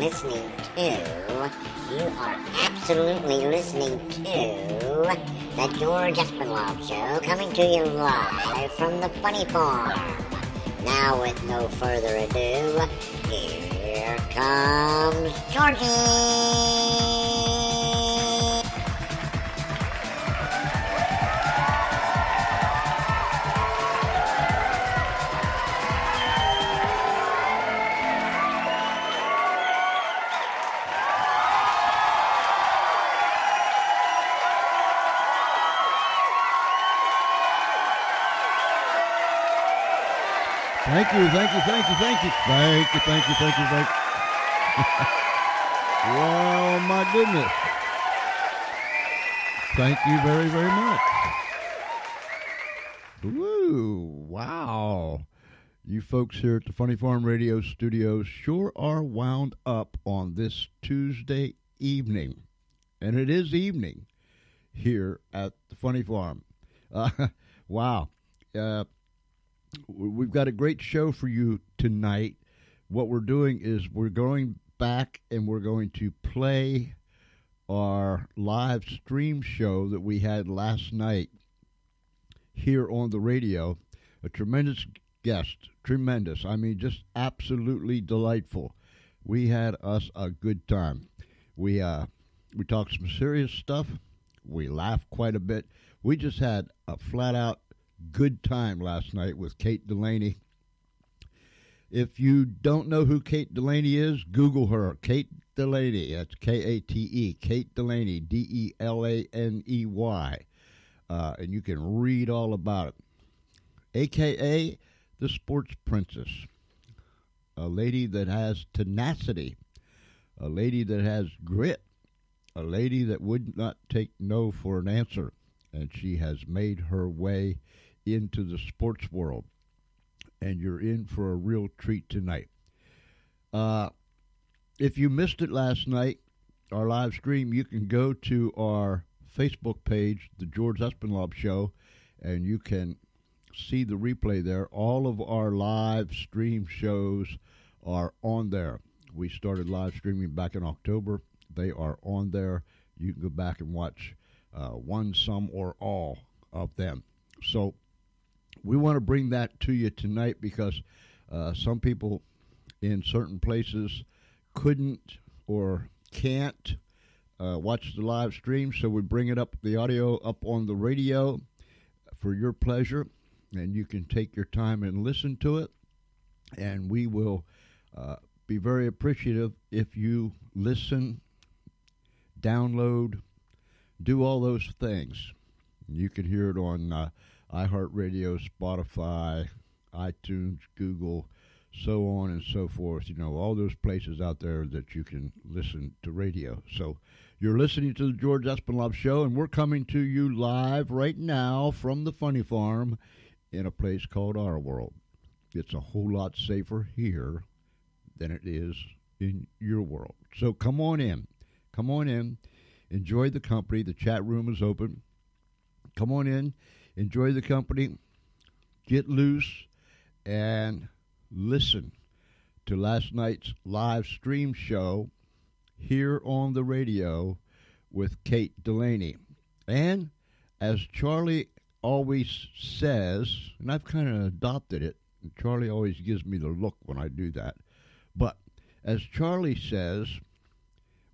listening to, you are absolutely listening to the George Espenlaub Show, coming to you live from the Funny Farm. Now, with no further ado, here comes Georgie! Thank you. Well, my goodness. Thank you very, very much. Woo, wow. You folks here at the Funny Farm Radio Studios sure are wound up on this Tuesday evening. And it is evening here at the Funny Farm. Wow. We've got a great show for you tonight. What we're doing is we're going back and we're going to play our live stream show that we had last night here on the radio. A tremendous guest. Tremendous. I mean, just absolutely delightful. We had us a good time. We talked some serious stuff. We laughed quite a bit. We just had a flat-out good time last night with Kate Delaney. If you don't know who Kate Delaney is, Google her. Kate Delaney. That's K-A-T-E. Kate Delaney. D-E-L-A-N-E-Y. And you can read all about it. A.K.A. the Sports Princess. A lady that has tenacity. A lady that has grit. A lady that would not take no for an answer. And she has made her way into the sports world, and you're in for a real treat tonight. If you missed it last night, our live stream, you can go to our Facebook page, The George Espenlaub Show, and you can see the replay there. All of our live stream shows are on there. We started live streaming back in October. They are on there. You can go back and watch one, some, or all of them. So we want to bring that to you tonight because some people in certain places couldn't or can't watch the live stream, so we bring the audio up on the radio for your pleasure, and you can take your time and listen to it, and we will be very appreciative if you listen, download, do all those things. You can hear it on iHeartRadio, Spotify, iTunes, Google, so on and so forth. You know, all those places out there that you can listen to radio. So you're listening to the George Espenlaub Show, and we're coming to you live right now from the Funny Farm in a place called our world. It's a whole lot safer here than it is in your world. So come on in. Come on in. Enjoy the company. The chat room is open. Come on in. Enjoy the company, get loose, and listen to last night's live stream show here on the radio with Kate Delaney. And as Charlie always says, and I've kind of adopted it, and Charlie always gives me the look when I do that, but as Charlie says,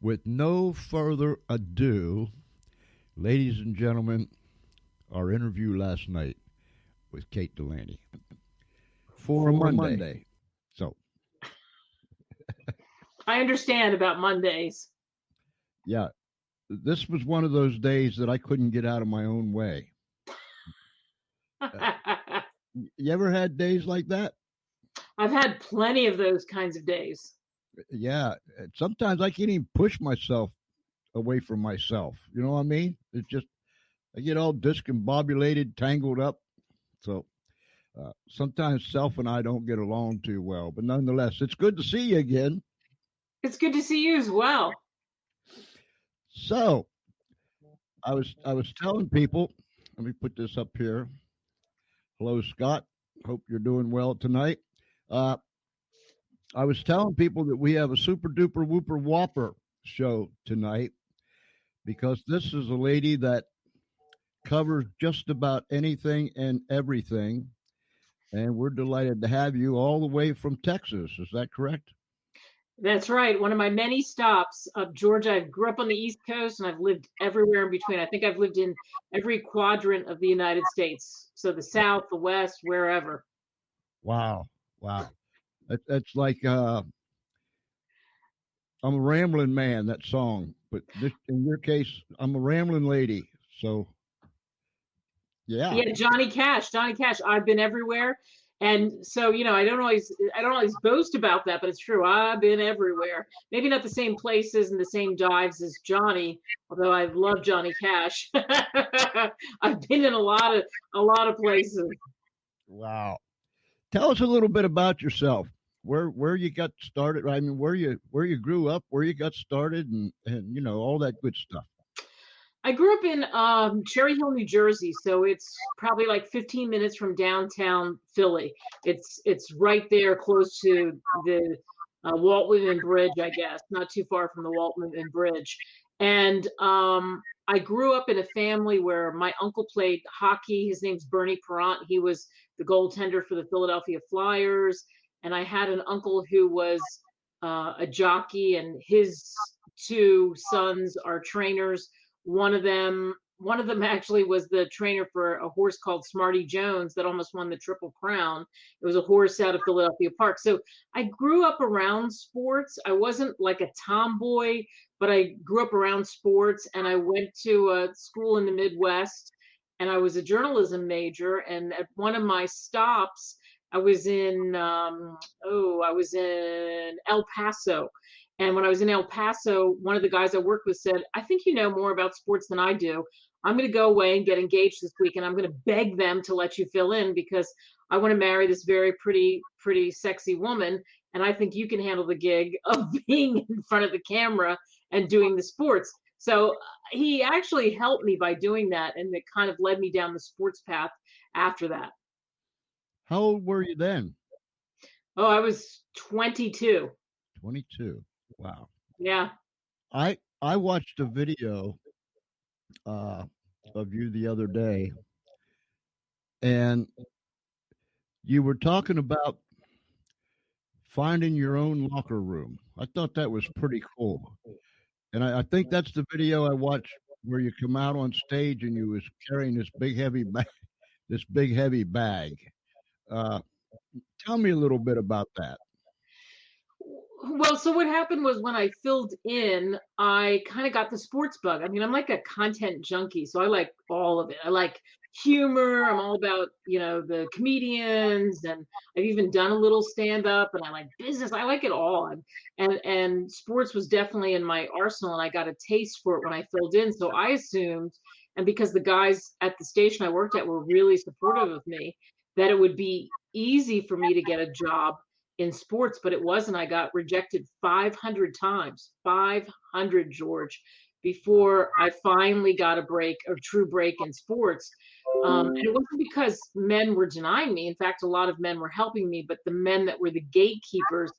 with no further ado, ladies and gentlemen, our interview last night with Kate Delaney for Monday. So I understand about Mondays. Yeah, this was one of those days that I couldn't get out of my own way. You ever had days like that? I've had plenty of those kinds of days. Yeah, sometimes I can't even push myself away from myself. You know what I mean? It's just, I get all discombobulated, tangled up. So sometimes self and I don't get along too well. But nonetheless, it's good to see you again. It's good to see you as well. So I was telling people, let me put this up here. Hello, Scott. Hope you're doing well tonight. I was telling people that we have a super duper whooper whopper show tonight because this is a lady that covers just about anything and everything. And we're delighted to have you all the way from Texas. Is that correct? That's right. One of my many stops of Georgia. I grew up on the East Coast and I've lived everywhere in between. I think I've lived in every quadrant of the United States. So the South, the West, wherever. Wow. Wow. That's like I'm a rambling man, that song. But this, in your case, I'm a rambling lady. So, yeah. Yeah, Johnny Cash. Johnny Cash. I've been everywhere. And so, I don't always boast about that, but it's true. I've been everywhere. Maybe not the same places and the same dives as Johnny, although I love Johnny Cash. I've been in a lot of places. Wow. Tell us a little bit about yourself. Where you got started? I mean, where you grew up, where you got started, and all that good stuff. I grew up in Cherry Hill, New Jersey, so it's probably like 15 minutes from downtown Philly. It's right there, close to the Walt Whitman Bridge, I guess, not too far from the Walt Whitman Bridge. And I grew up in a family where my uncle played hockey. His name's Bernie Perrant. He was the goaltender for the Philadelphia Flyers. And I had an uncle who was a jockey, and his two sons are trainers. One of them actually was the trainer for a horse called Smarty Jones that almost won the Triple Crown. It was a horse out of Philadelphia Park. So I grew up around sports. I wasn't like a tomboy, but I grew up around sports, and I went to a school in the Midwest, and I was a journalism major. And at one of my stops, I was in El Paso. And when I was in El Paso, one of the guys I worked with said, "I think you know more about sports than I do. I'm going to go away and get engaged this week, and I'm going to beg them to let you fill in because I want to marry this very pretty, sexy woman. And I think you can handle the gig of being in front of the camera and doing the sports." So he actually helped me by doing that, and it kind of led me down the sports path after that. How old were you then? Oh, I was 22. 22. Wow. Yeah. I watched a video of you the other day, and you were talking about finding your own locker room. I thought that was pretty cool, and I think that's the video I watched where you come out on stage and you was carrying this big heavy bag. This big heavy bag. Tell me a little bit about that. Well, so what happened was when I filled in, I kind of got the sports bug. I mean, I'm like a content junkie, so I like all of it. I like humor. I'm all about, the comedians, and I've even done a little stand up, and I like business. I like it all. And sports was definitely in my arsenal, and I got a taste for it when I filled in. So I assumed, and because the guys at the station I worked at were really supportive of me, that it would be easy for me to get a job in sports, but it wasn't. I got rejected 500 times, 500, George, before I finally got a true break in sports. And it wasn't because men were denying me. In fact, a lot of men were helping me, but the men that were the gatekeepers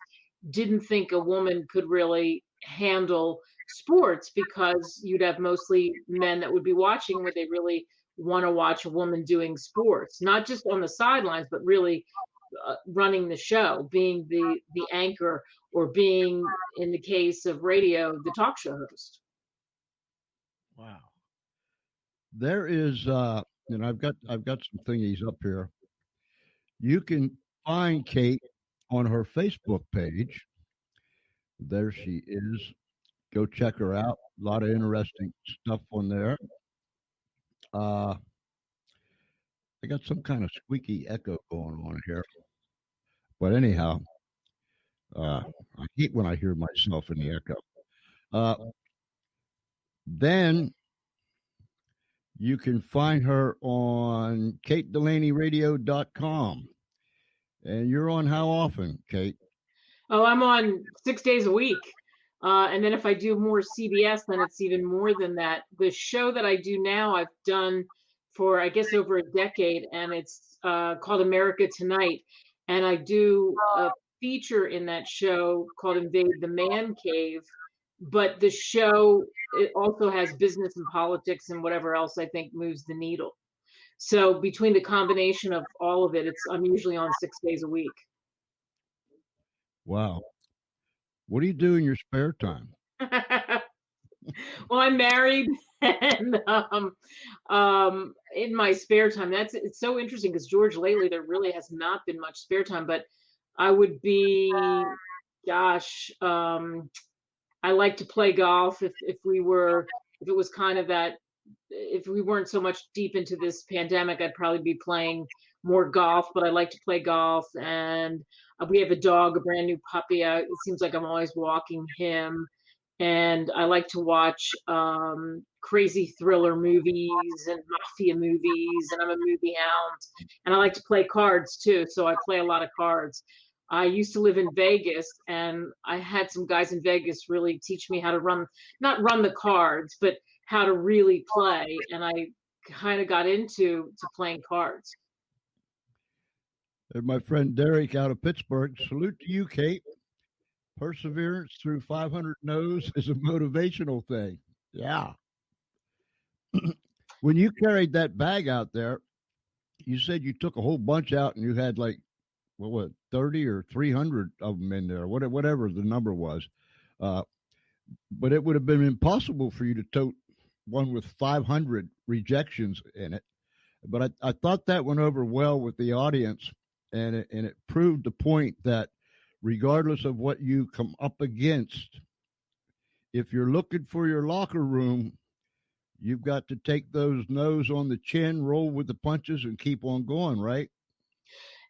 didn't think a woman could really handle sports, because you'd have mostly men that would be watching where they really want to watch a woman doing sports, not just on the sidelines, but really running the show, being the anchor, or being, in the case of radio, the talk show host. Wow. There is and I've got some thingies up here. You can find Kate on her Facebook page. There she is. Go check her out. A lot of interesting stuff on there. I got some kind of squeaky echo going on here. But anyhow, I hate when I hear myself in the echo. Then you can find her on katedelaneyradio.com. And you're on how often, Kate? Oh, I'm on 6 days a week. And then if I do more CBS, then it's even more than that. The show that I do now, I've done for, I guess, over a decade, and it's called America Tonight. And I do feature in that show called Invade the Man Cave, but the show, it also has business and politics and whatever else I think moves the needle. So between the combination of all of it, I'm usually on 6 days a week. Wow. What do you do in your spare time? Well, I'm married, and in my spare time, it's so interesting because George, lately there really has not been much spare time, but I would be, gosh, I like to play golf if it was kind of that, if we weren't so much deep into this pandemic, I'd probably be playing more golf, but I like to play golf. And we have a dog, a brand new puppy. It seems like I'm always walking him. And I like to watch crazy thriller movies and mafia movies, and I'm a movie hound. And I like to play cards too, so I play a lot of cards. I used to live in Vegas, and I had some guys in Vegas really teach me how to not run the cards, but how to really play. And I kind of got into playing cards. And my friend Derek out of Pittsburgh, salute to you, Kate. Perseverance through 500 no's is a motivational thing. Yeah. When you carried that bag out there, you said you took a whole bunch out and you had like, what, 30 or 300 of them in there, whatever the number was. But it would have been impossible for you to tote one with 500 rejections in it. But I thought that went over well with the audience, and it proved the point that regardless of what you come up against, if you're looking for your locker room, you've got to take those no's on the chin, roll with the punches, and keep on going, right?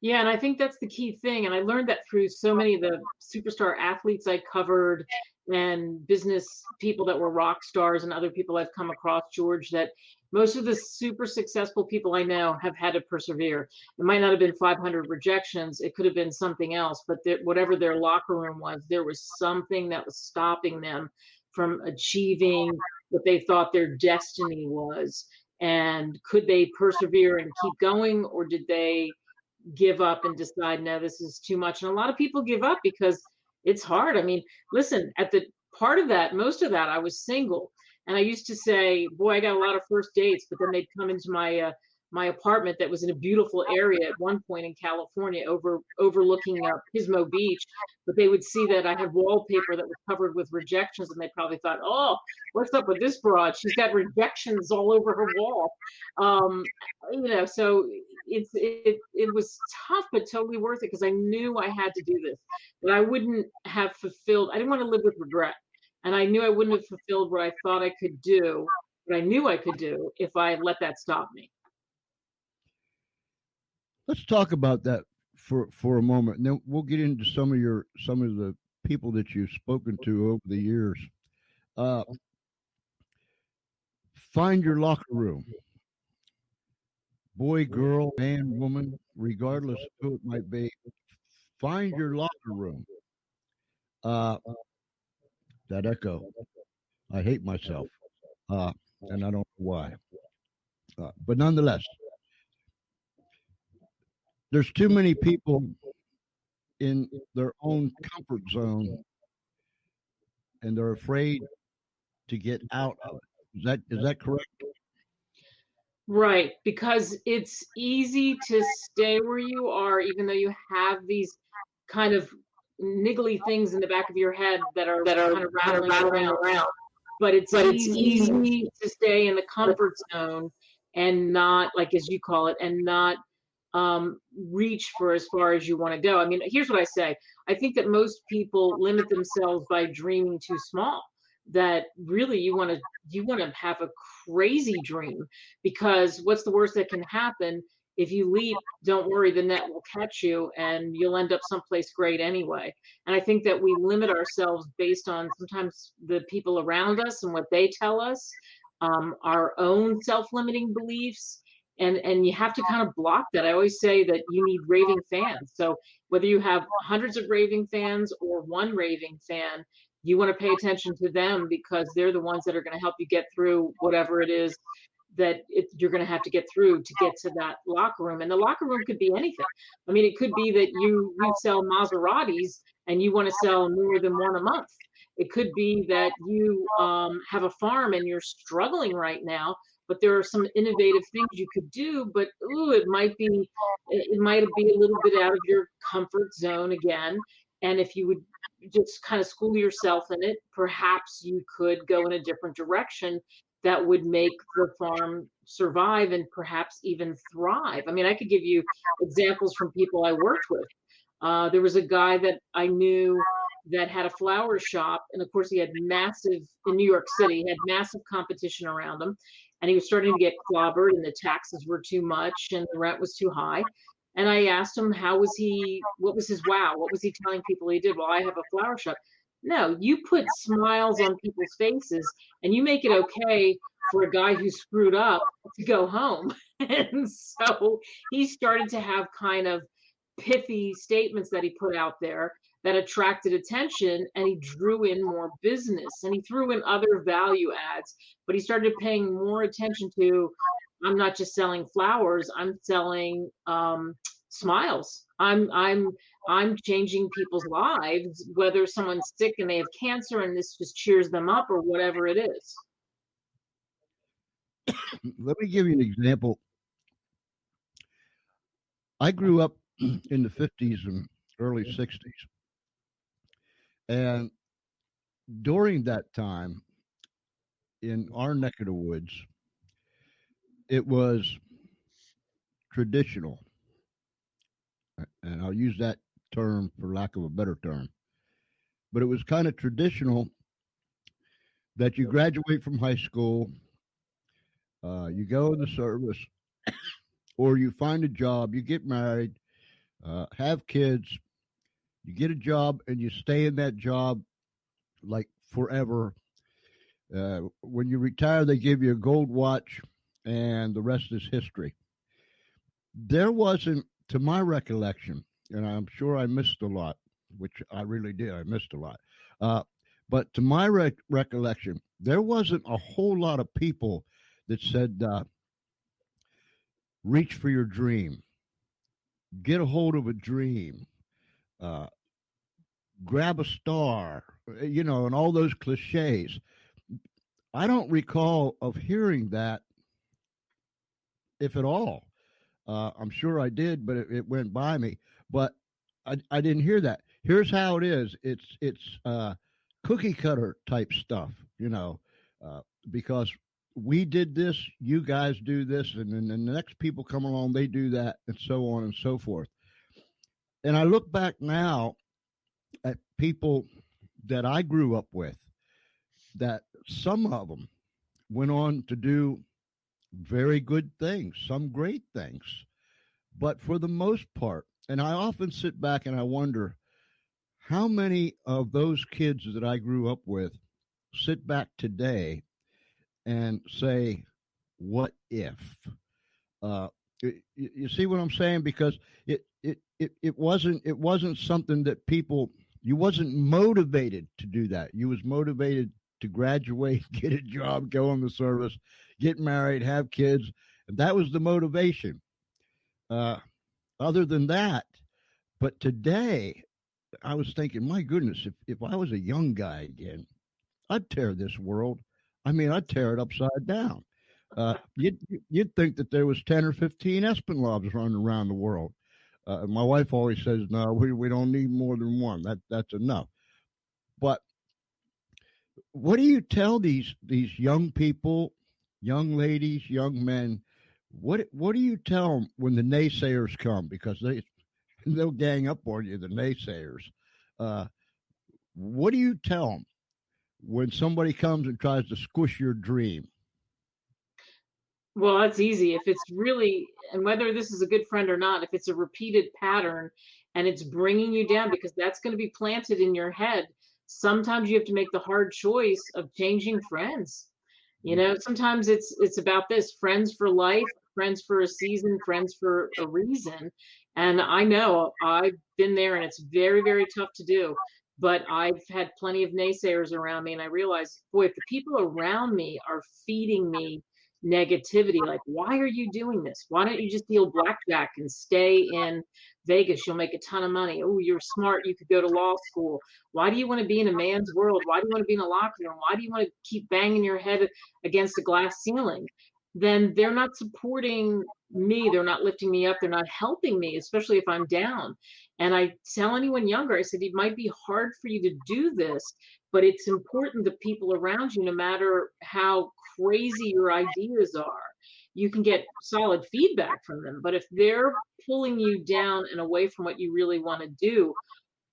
Yeah, and I think that's the key thing. And I learned that through so many of the superstar athletes I covered and business people that were rock stars and other people I've come across, George, that most of the super successful people I know have had to persevere. It might not have been 500 rejections. It could have been something else, but whatever their locker room was, there was something that was stopping them from achieving what they thought their destiny was. And could they persevere and keep going, or did they give up and decide, no, this is too much? And a lot of people give up because it's hard. I mean, listen, at the part of that, most of that, I was single. And I used to say, boy, I got a lot of first dates, but then they'd come into my apartment that was in a beautiful area at one point in California, overlooking Pismo Beach. But they would see that I had wallpaper that was covered with rejections, and they probably thought, oh, what's up with this broad? She's got rejections all over her wall. So it was tough, but totally worth it, because I knew I had to do this. But I wouldn't have fulfilled. I didn't want to live with regret. And I knew I wouldn't have fulfilled what I thought I could do, what I knew I could do, if I let that stop me. Let's talk about that for a moment, and then we'll get into some of the people that you've spoken to over the years. Find your locker room. Boy, girl, man, woman, regardless of who it might be. Find your locker room. That echo. I hate myself, and I don't know why. But nonetheless, there's too many people in their own comfort zone, and they're afraid to get out of it. Is that correct? Right, because it's easy to stay where you are, even though you have these kind of niggly things in the back of your head that are kind of rattling around. But it's easy to stay in the comfort zone and not, like, as you call it, and not reach for as far as you want to go. I mean, here's what I say. I think that most people limit themselves by dreaming too small. That really you want to have a crazy dream, because what's the worst that can happen? If you leap, don't worry, the net will catch you and you'll end up someplace great anyway. And I think that we limit ourselves based on sometimes the people around us and what they tell us, our own self-limiting beliefs. And you have to kind of block that. I always say that you need raving fans. So whether you have hundreds of raving fans or one raving fan, you want to pay attention to them, because they're the ones that are going to help you get through whatever it is you're going to have to get through to get to that locker room. And the locker room could be anything. I mean, it could be that you sell Maseratis and you want to sell more than one a month. It could be that you have a farm and you're struggling right now, but there are some innovative things you could do. But it might be a little bit out of your comfort zone again. And if you would just kind of school yourself in it, perhaps you could go in a different direction that would make the farm survive and perhaps even thrive. I mean, I could give you examples from people I worked with. There was a guy that I knew that had a flower shop, and of course he had massive, in New York City, he had massive competition around him, and he was starting to get clobbered, and the taxes were too much and the rent was too high. And I asked him, what was his wow? What was he telling people he did? Well, I have a flower shop. No, you put smiles on people's faces and you make it okay for a guy who screwed up to go home. And so he started to have kind of pithy statements that he put out there that attracted attention, and he drew in more business and he threw in other value adds, but he started paying more attention to, I'm not just selling flowers, I'm selling smiles. I'm changing people's lives, whether someone's sick and they have cancer and this just cheers them up or whatever it is. Let me give you an example. I grew up in the 50s and early 60s. And during that time, in our neck of the woods, it was traditional. And I'll use that term for lack of a better term. But it was kind of traditional that you graduate from high school, you go in the service, or you find a job, you get married, have kids, you get a job, and you stay in that job like forever. When you retire, they give you a gold watch, and the rest is history. There wasn't, to my recollection, and I'm sure I missed a lot, which I really did. I missed a lot. But to my recollection, there wasn't a whole lot of people that said, reach for your dream, get a hold of a dream, grab a star, and all those cliches. I don't recall of hearing that, if at all. I'm sure I did, but it went by me. But I didn't hear that. Here's how it is. It's cookie cutter type stuff, because we did this, you guys do this, and then the next people come along, they do that, and so on and so forth. And I look back now at people that I grew up with, that some of them went on to do very good things, some great things. But for the most part, and I often sit back and I wonder how many of those kids that I grew up with sit back today and say, what if? You see what I'm saying? Because it wasn't something that people, you wasn't motivated to do that. You was motivated to graduate, get a job, go in the service, get married, have kids. And that was the motivation. Other than that, but today I was thinking, my goodness, if I was a young guy again, I'd tear this world. I mean, I'd tear it upside down. You'd think that there was 10 or 15 Espenlaubs running around the world. My wife always says, no, we don't need more than one. That's enough. But what do you tell these young people, young ladies, young men? What do you tell them when the naysayers come? Because they'll gang up on you, the naysayers. What do you tell them when somebody comes and tries to squish your dream? Well, that's easy. If it's really, and whether this is a good friend or not, if it's a repeated pattern and it's bringing you down, because that's going to be planted in your head, sometimes you have to make the hard choice of changing friends. Sometimes it's about this: friends for life, friends for a season, friends for a reason. And I know I've been there, and it's very, very tough to do. But I've had plenty of naysayers around me, and I realized, boy, if the people around me are feeding me negativity. Like, why are you doing this? Why don't you just deal blackjack and stay in Vegas? You'll make a ton of money. Oh, you're smart. You could go to law school. Why do you want to be in a man's world? Why do you want to be in a locker room? Why do you want to keep banging your head against a glass ceiling? Then they're not supporting me. They're not lifting me up. They're not helping me, especially if I'm down. And I tell anyone younger, I said, it might be hard for you to do this, but it's important the people around you, no matter how crazy your ideas are, you can get solid feedback from them. But if they're pulling you down and away from what you really want to do,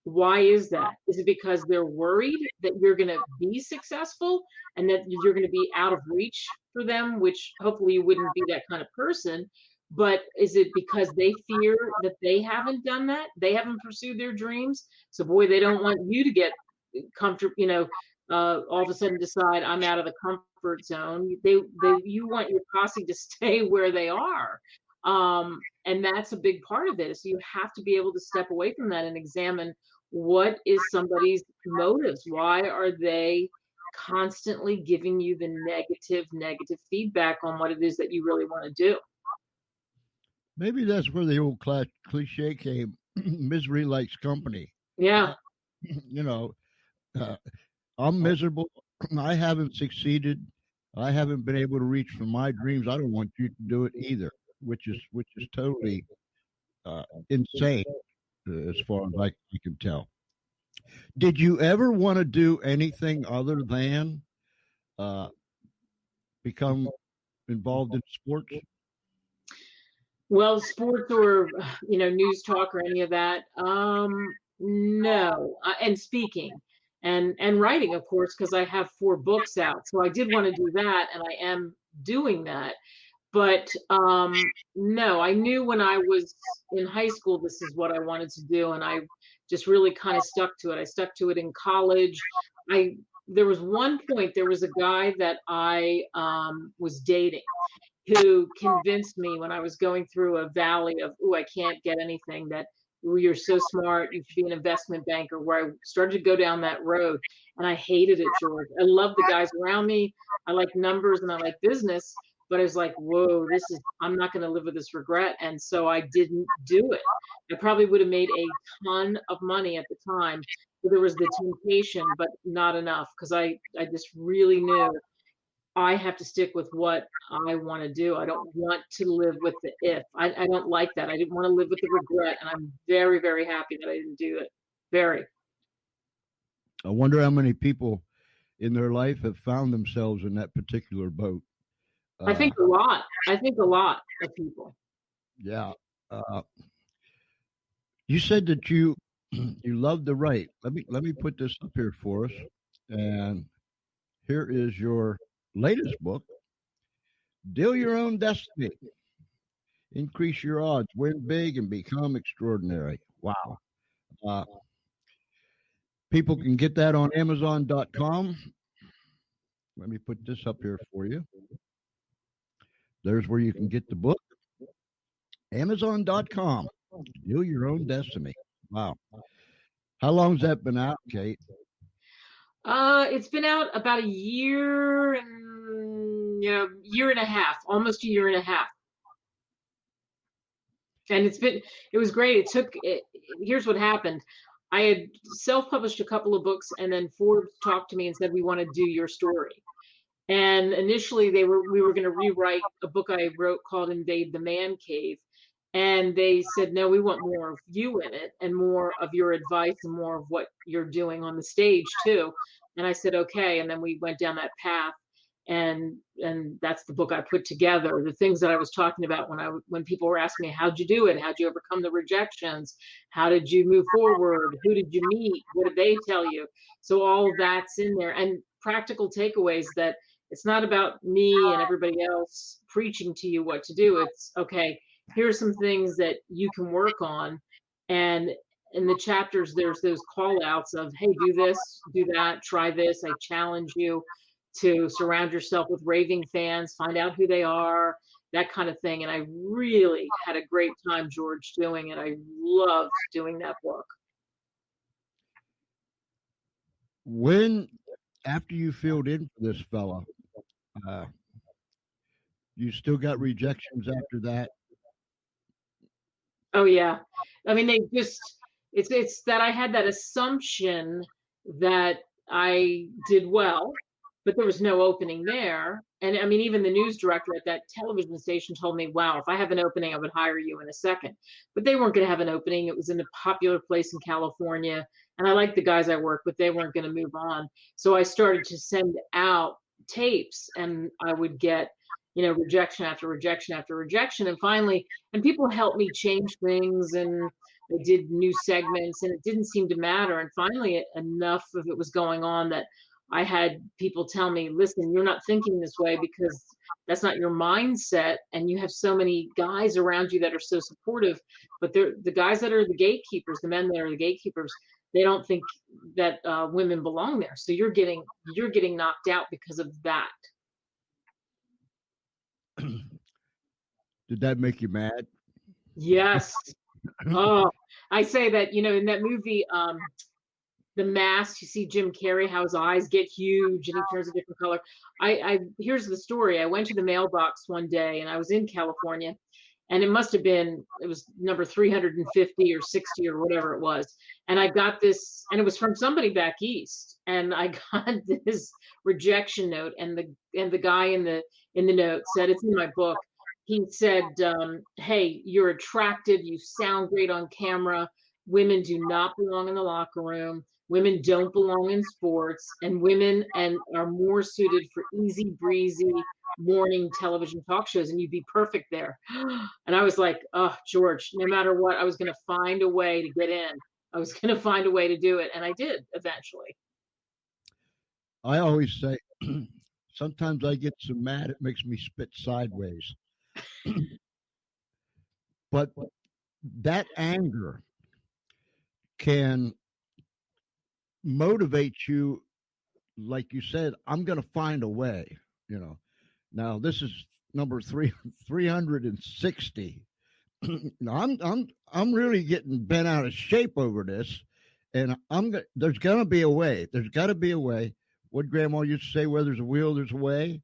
why is that? Is it because they're worried that you're going to be successful and that you're going to be out of reach for them, which hopefully you wouldn't be that kind of person? But is it because they fear that they haven't done that? They haven't pursued their dreams. So boy, they don't want you to get comfortable, all of a sudden decide I'm out of the comfort zone. You want your posse to stay where they are. And that's a big part of it. So you have to be able to step away from that and examine what is somebody's motives. Why are they constantly giving you the negative feedback on what it is that you really want to do? Maybe that's where the old cliche came. Misery likes company. Yeah. I'm miserable. I haven't succeeded. I haven't been able to reach for my dreams. I don't want you to do it either, which is totally insane as far as I can tell. Did you ever want to do anything other than become involved in sports? Well, sports or news talk or any of that. No. And speaking and writing, of course, because I have 4 books out. So I did want to do that, and I am doing that. But no, I knew when I was in high school this is what I wanted to do, and I just really kind of stuck to it. I stuck to it in college. There was one point, there was a guy that I was dating who convinced me when I was going through a valley of, I can't get anything, that you're so smart, you should be an investment banker, where I started to go down that road. And I hated it, George. I love the guys around me. I like numbers and I like business, but I was like, whoa, I'm not going to live with this regret. And so I didn't do it. I probably would have made a ton of money at the time. There was the temptation, but not enough, because I just really knew I have to stick with what I want to do. I don't want to live with the if. I don't like that. I didn't want to live with the regret, and I'm very, very happy that I didn't do it. Very. I wonder how many people in their life have found themselves in that particular boat. I think a lot. I think a lot of people. Yeah. You said that you love to write. Let me put this up here for us. And here is your latest book, Deal Your Own Destiny. Increase your odds, win big, and become extraordinary. Wow. People can get that on Amazon.com. Let me put this up here for you. There's where you can get the book. Amazon.com. Deal Your Own Destiny. Wow. How long's that been out, Kate? It's been out about a year and a half, almost a year and a half. And it was great. Here's what happened. I had self-published a couple of books, and then Forbes talked to me and said, we want to do your story. And initially we were going to rewrite a book I wrote called Invade the Man Cave. And they said, no, we want more of you in it, and more of your advice, and more of what you're doing on the stage too. And I said, okay. And then we went down that path, and that's the book I put together. The things that I was talking about when people were asking me, how'd you do it? How'd you overcome the rejections? How did you move forward? Who did you meet? What did they tell you? So all of that's in there, and practical takeaways that it's not about me and everybody else preaching to you what to do. It's okay. Here's some things that you can work on. And in the chapters, there's those call outs of, hey, do this, do that, try this. I challenge you to surround yourself with raving fans, find out who they are, that kind of thing. And I really had a great time, George, doing it. I loved doing that book. When, after you filled in for this fella, You still got rejections after that? Oh yeah. I mean, they just it's that I had that assumption that I did well, but there was no opening there. And I mean, even the news director at that television station told me, "Wow, if I have an opening, I would hire you in a second." But they weren't going to have an opening. It was in a popular place in California, and I liked the guys I worked with. They weren't going to move on. So I started to send out tapes, and I would get, rejection after rejection after rejection. And finally, and people helped me change things, and I did new segments, and it didn't seem to matter. And finally, enough of it was going on that I had people tell me, listen, you're not thinking this way because that's not your mindset. And you have so many guys around you that are so supportive, but they're the guys that are the gatekeepers, the men that are the gatekeepers, they don't think that women belong there. So you're getting knocked out because of that. Did that make you mad? Yes. Oh, I say that, in that movie, The Mask, you see Jim Carrey, how his eyes get huge and he turns a different color. I here's the story. I went to the mailbox one day and I was in California, and it was number 350 or 60 or whatever it was. And I got this, and it was from somebody back east. And I got this rejection note, and the guy in the note said, it's in my book. He said, hey, you're attractive, you sound great on camera. Women do not belong in the locker room. Women don't belong in sports, and women are more suited for easy breezy morning television talk shows, and you'd be perfect there. And I was like, oh, George, no matter what, I was going to find a way to get in. I was going to find a way to do it, and I did eventually. I always say, sometimes I get so mad it makes me spit sideways. But that anger can motivate you. Like you said, I'm going to find a way, Now this is number 360. Now I'm really getting bent out of shape over this, and there's going to be a way. There's got to be a way. What Grandma used to say, where there's a will, there's a way.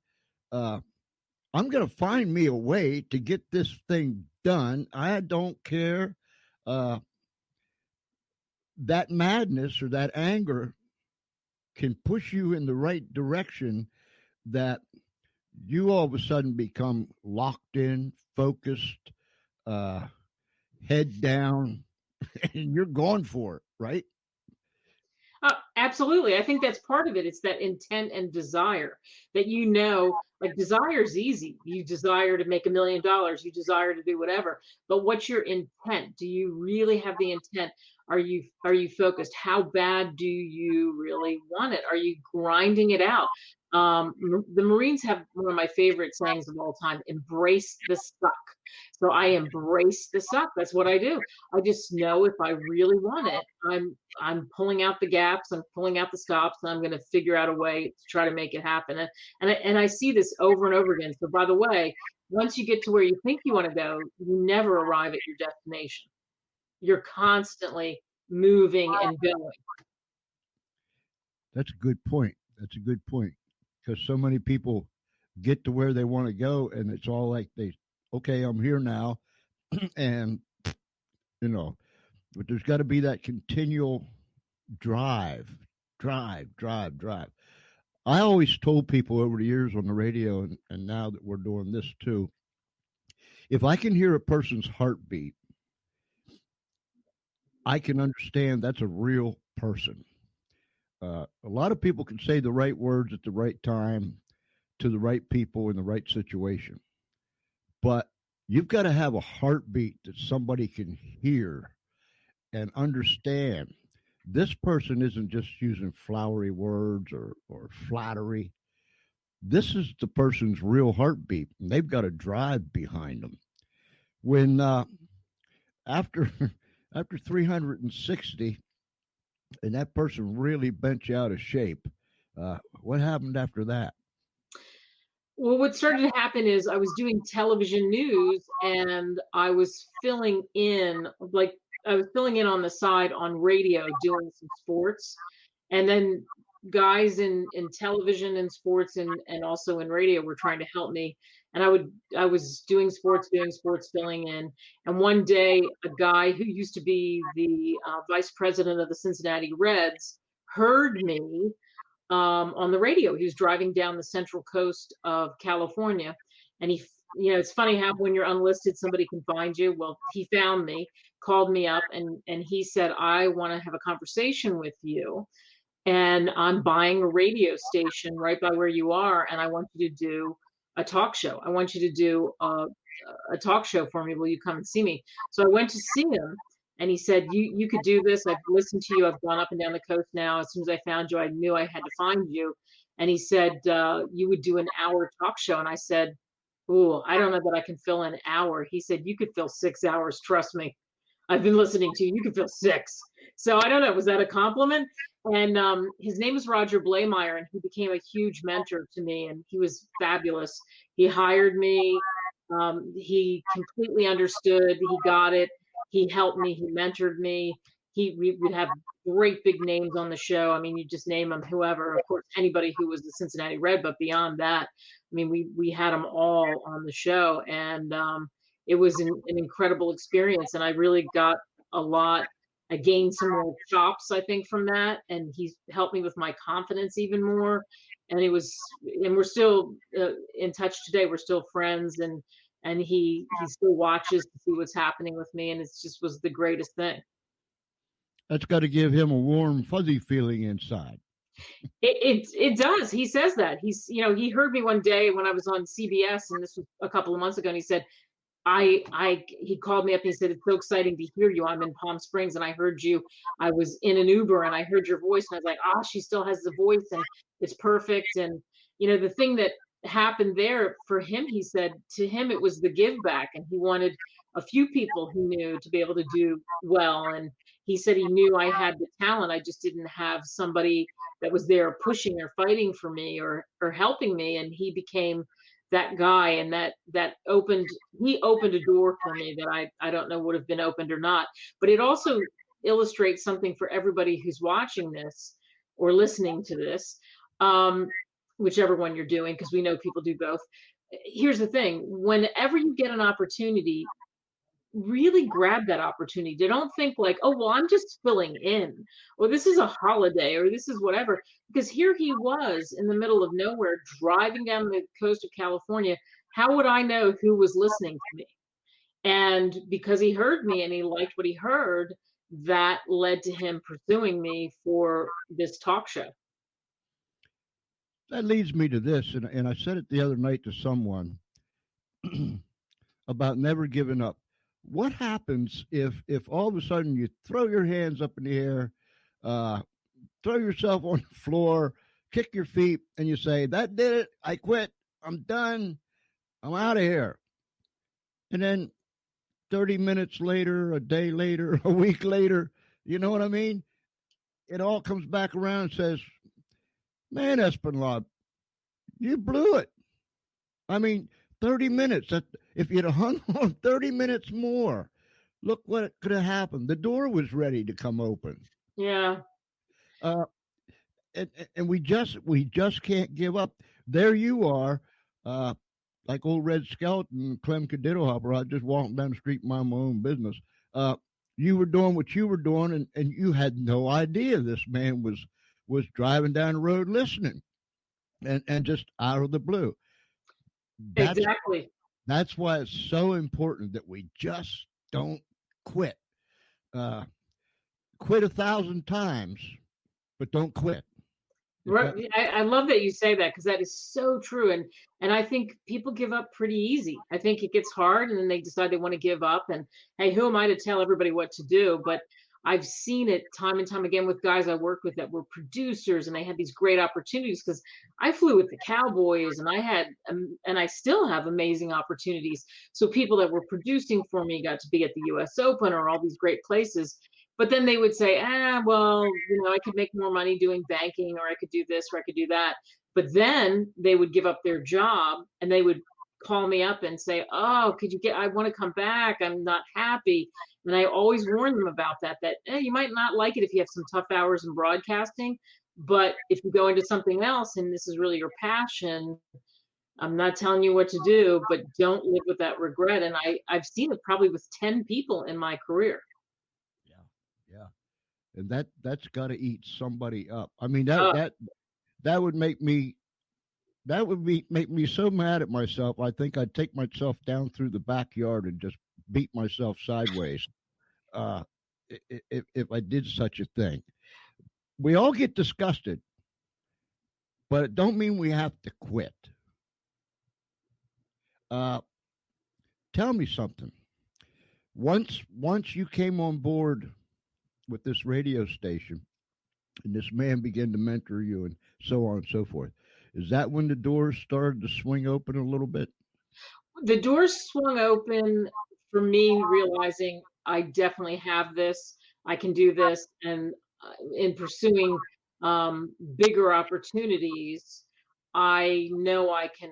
I'm going to find me a way to get this thing done. I don't care. That madness or that anger can push you in the right direction, that you all of a sudden become locked in, focused, head down, and you're going for it, right? Absolutely. I think that's part of it. It's that intent and desire that, like desire is easy. You desire to make $1 million. You desire to do whatever. But what's your intent? Do you really have the intent? Are you focused? How bad do you really want it? Are you grinding it out? The Marines have one of my favorite sayings of all time: embrace the suck. So I embrace the suck. That's what I do. I just know if I really want it, I'm pulling out the gaps, I'm pulling out the stops, and I'm going to figure out a way to try to make it happen. And I see this over and over again. So by the way, once you get to where you think you want to go, you never arrive at your destination. You're constantly moving and going. That's a good point. That's a good point, because so many people get to where they want to go, and it's all like okay, I'm here now, and but there's got to be that continual drive. I always told people over the years on the radio, and now that we're doing this too, if I can hear a person's heartbeat, I can understand that's a real person. A lot of people can say the right words at the right time to the right people in the right situation, but you've got to have a heartbeat that somebody can hear and understand. This person isn't just using flowery words or flattery. This is the person's real heartbeat, and they've got a drive behind them. When after 360, and that person really bent you out of shape, what happened after that? Well, what started to happen is I was doing television news, and I was filling in on the side on radio doing some sports. And then guys in television and sports and also in radio were trying to help me. and I was doing sports, filling in. And one day, a guy who used to be the vice president of the Cincinnati Reds heard me on the radio. He was driving down the central coast of California, and it's funny how when you're unlisted, somebody can find you. Well, he found me, called me up, and he said, "I want to have a conversation with you, and I'm buying a radio station right by where you are, and I want you to do a talk show. I want you to do a talk show for me. Will you come and see me?" So I went to see him, and he said, "You could do this. I've listened to you. I've gone up and down the coast now. As soon as I found you, I knew I had to find you." And he said, "You would do an hour talk show." And I said, "Ooh, I don't know that I can fill an hour." He said, "You could fill 6 hours. Trust me. I've been listening to you. You could fill 6." So I don't know. Was that a compliment? And his name is Roger Blameyer, and he became a huge mentor to me, and he was fabulous. He hired me. He completely understood. He got it. He helped me. He mentored me. We would have great big names on the show. I mean, you just name them, whoever. Of course, anybody who was the Cincinnati Red, but beyond that, I mean, we had them all on the show, and it was an incredible experience. And I really got a lot. I gained some more chops, I think, from that, and he's helped me with my confidence even more. And we're still in touch today. We're still friends, and he still watches to see what's happening with me, and it just was the greatest thing. That's got to give him a warm, fuzzy feeling inside. It does. He says that. He heard me one day when I was on CBS, and this was a couple of months ago, and he said, he called me up and he said, "It's so exciting to hear you. I'm in Palm Springs and I heard you. I was in an Uber and I heard your voice." And I was like, she still has the voice and it's perfect. And, the thing that happened there for him, he said to him, it was the give back. And he wanted a few people he knew to be able to do well. And he said he knew I had the talent. I just didn't have somebody that was there pushing or fighting for me or helping me. And he became that guy, and that opened a door for me that I don't know would have been opened or not. But it also illustrates something for everybody who's watching this or listening to this, whichever one you're doing, because we know people do both. Here's the thing: whenever you get an opportunity, really grab that opportunity. Don't think like, "Oh, well, I'm just filling in," or "This is a holiday," or "This is whatever." Because here he was in the middle of nowhere, driving down the coast of California. How would I know who was listening to me? And because he heard me and he liked what he heard, that led to him pursuing me for this talk show. That leads me to this, and I said it the other night to someone about never giving up. What happens if all of a sudden you throw your hands up in the air, throw yourself on the floor, kick your feet, and you say, "That did it. I quit. I'm done. I'm out of here." And then 30 minutes later, a day later, a week later, you know what I mean? It all comes back around and says, "Man, Espenlaub, you blew it." I mean, 30 minutes. If you'd have hung on 30 minutes more, look what could have happened. The door was ready to come open. Yeah. And we just can't give up. There you are, like old Red Skeleton, Clem Cadiddlehopper. I just walked down the street, mind my own business. You were doing what you were doing, and you had no idea this man was driving down the road listening, and just out of the blue. Exactly. That's why it's so important that we just don't quit. Quit 1,000 times, but don't quit. Right. I love that you say that, because that is so true. And I think people give up pretty easy. I think it gets hard and then they decide they want to give up. And hey, who am I to tell everybody what to do? But I've seen it time and time again with guys I work with that were producers, and they had these great opportunities, because I flew with the Cowboys and I had, and I still have amazing opportunities. So people that were producing for me got to be at the US Open or all these great places. But then they would say, well, I could make more money doing banking, or I could do this, or I could do that. But then they would give up their job and they would call me up and say, "Oh, I want to come back. I'm not happy." And I always warn them about that you might not like it if you have some tough hours in broadcasting, but if you go into something else and this is really your passion, I'm not telling you what to do, but don't live with that regret. And I've seen it probably with 10 people in my career. Yeah, yeah, and that's got to eat somebody up. I mean, Uh, that would make me make me so mad at myself. I think I'd take myself down through the backyard and just beat myself sideways. Uh, if I did such a thing, we all get disgusted, but it don't mean we have to quit. Uh, Tell me something. Once you came on board with this radio station, and this man began to mentor you, and so on and so forth, is that when the doors started to swing open a little bit? the doors swung open for me, realizing I definitely have this, I can do this, and in pursuing bigger opportunities, I know I can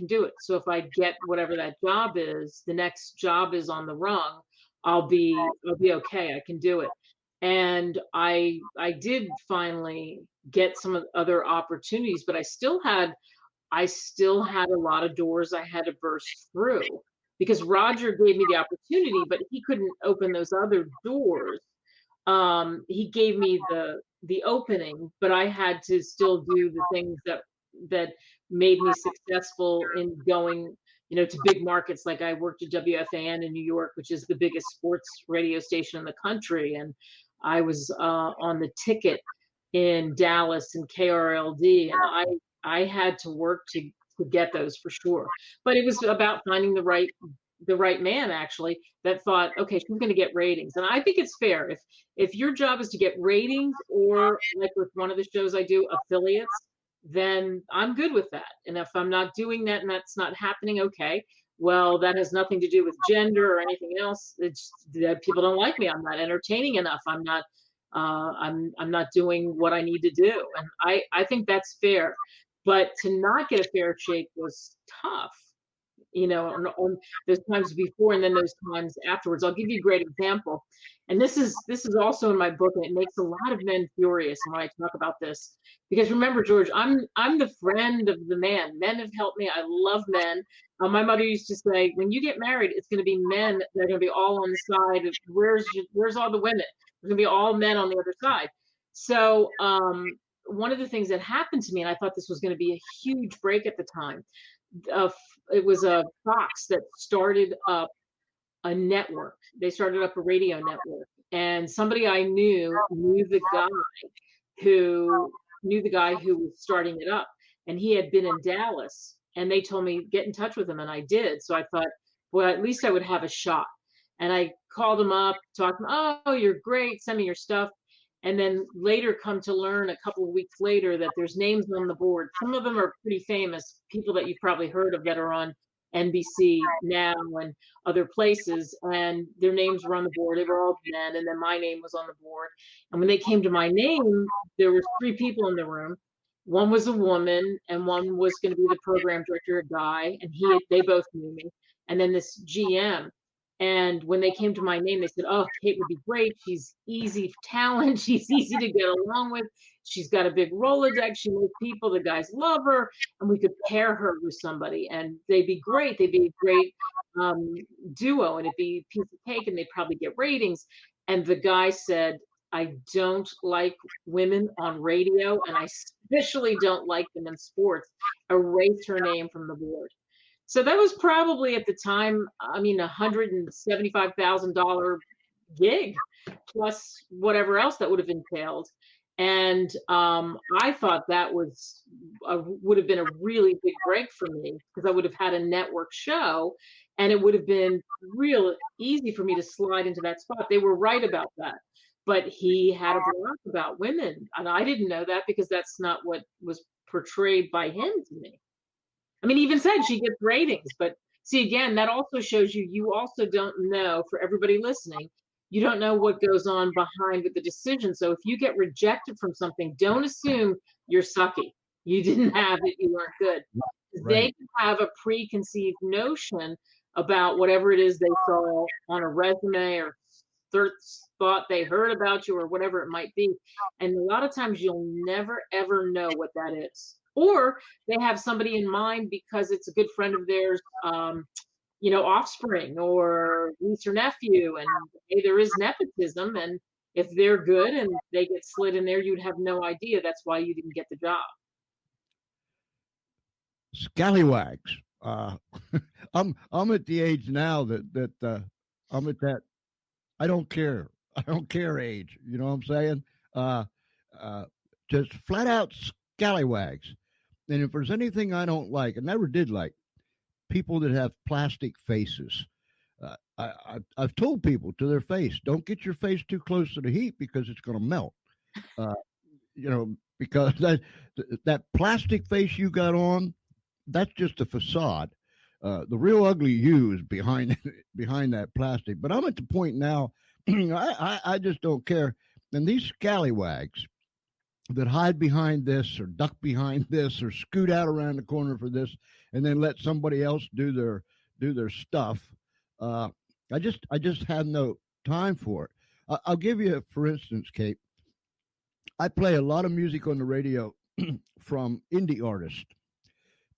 do it. So if I get whatever that job is, the next job is on the rung, I'll be okay. I can do it. And I did finally get some of the other opportunities, but I still had a lot of doors I had to burst through because Roger gave me the opportunity, but he couldn't open those other doors. He gave me the opening, but I had to still do the things that made me successful in going, to big markets. Like I worked at WFAN in New York, which is the biggest sports radio station in the country, and I was on the ticket in Dallas and KRLD, and I had to work to get those for sure. But it was about finding the right man actually that thought, okay, she's going to get ratings. And I think it's fair if your job is to get ratings, or like with one of the shows I do, affiliates, then I'm good with that. And if I'm not doing that and that's not happening, okay, well, that has nothing to do with gender or anything else. It's that people don't like me. I'm not entertaining enough. I'm not doing what I need to do. And I think that's fair. But to not get a fair shake was tough, on those times before and then those times afterwards. I'll give you a great example. And this is also in my book, and it makes a lot of men furious when I talk about this. Because remember, George, I'm the friend of the man. Men have helped me. I love men. My mother used to say, when you get married, it's going to be men that are going to be all on the side of where's all the women? There's going to be all men on the other side. So one of the things that happened to me, and I thought this was going to be a huge break at the time, uh, it was a Fox that started up a network. They started up a radio network, and somebody I knew who the guy who was starting it up, and he had been in Dallas, and they told me get in touch with him, and I did. So I thought, well, at least I would have a shot. And I called him up, talked to him, oh, you're great, send me your stuff. And then later come to learn a couple of weeks later that there's names on the board. Some of them are pretty famous, people that you've probably heard of that are on NBC now and other places, and their names were on the board. They were all men, and then my name was on the board. And when they came to my name, there were three people in the room. One was a woman, and one was going to be the program director, a guy, and they both knew me. And then this GM. And when they came to my name, they said, oh, Kate would be great. She's easy talent. She's easy to get along with. She's got a big Rolodex. She knows people. The guys love her. And we could pair her with somebody. And they'd be great. They'd be a great duo. And it'd be a piece of cake. And they'd probably get ratings. And the guy said, I don't like women on radio. And I especially don't like them in sports. Erase her name from the board. So that was probably at the time, I mean, $175,000 gig plus whatever else that would have entailed. And I thought that would have been a really big break for me, because I would have had a network show, and it would have been real easy for me to slide into that spot. They were right about that. But he had a block about women, and I didn't know that because that's not what was portrayed by him to me. I mean, he even said she gets ratings, but see, again, that also shows you also don't know, for everybody listening, you don't know what goes on behind with the decision. So if you get rejected from something, don't assume you're sucky. You didn't have it, you weren't good. Right. They have a preconceived notion about whatever it is they saw on a resume or thought they heard about you or whatever it might be. And a lot of times you'll never, ever know what that is. or they have somebody in mind because it's a good friend of theirs, offspring or niece or nephew, and hey, there is nepotism, and if they're good and they get slid in there, you'd have no idea. That's why you didn't get the job. Scallywags. I'm at the age now that I'm at that. I don't care. I don't care age. You know what I'm saying? Uh, just flat out scallywags. And if there's anything I don't like, I never did like people that have plastic faces. I've told people to their face, don't get your face too close to the heat because it's going to melt. Uh, because that plastic face you got on, that's just a facade. The real ugly you is behind behind that plastic. But I'm at the point now, I just don't care. And these scallywags that hide behind this or duck behind this or scoot out around the corner for this and then let somebody else do their stuff. I just have no time for it. I'll give you, for instance, Kate. I play a lot of music on the radio from indie artists,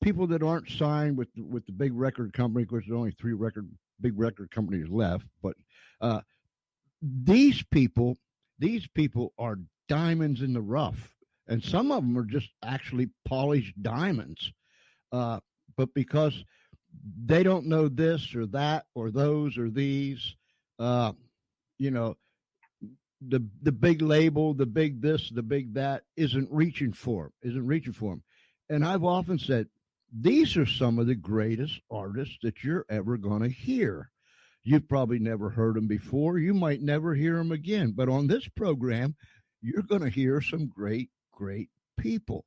people that aren't signed with the big record company. Of course, there's only big record companies left. But these people are diamonds in the rough, and some of them are just actually polished diamonds. But because they don't know this or that or those or these, the big label, the big this, the big that isn't reaching for them. And I've often said, these are some of the greatest artists that you're ever going to hear. You've probably never heard them before. You might never hear them again. But on this program, you're going to hear some great, great people.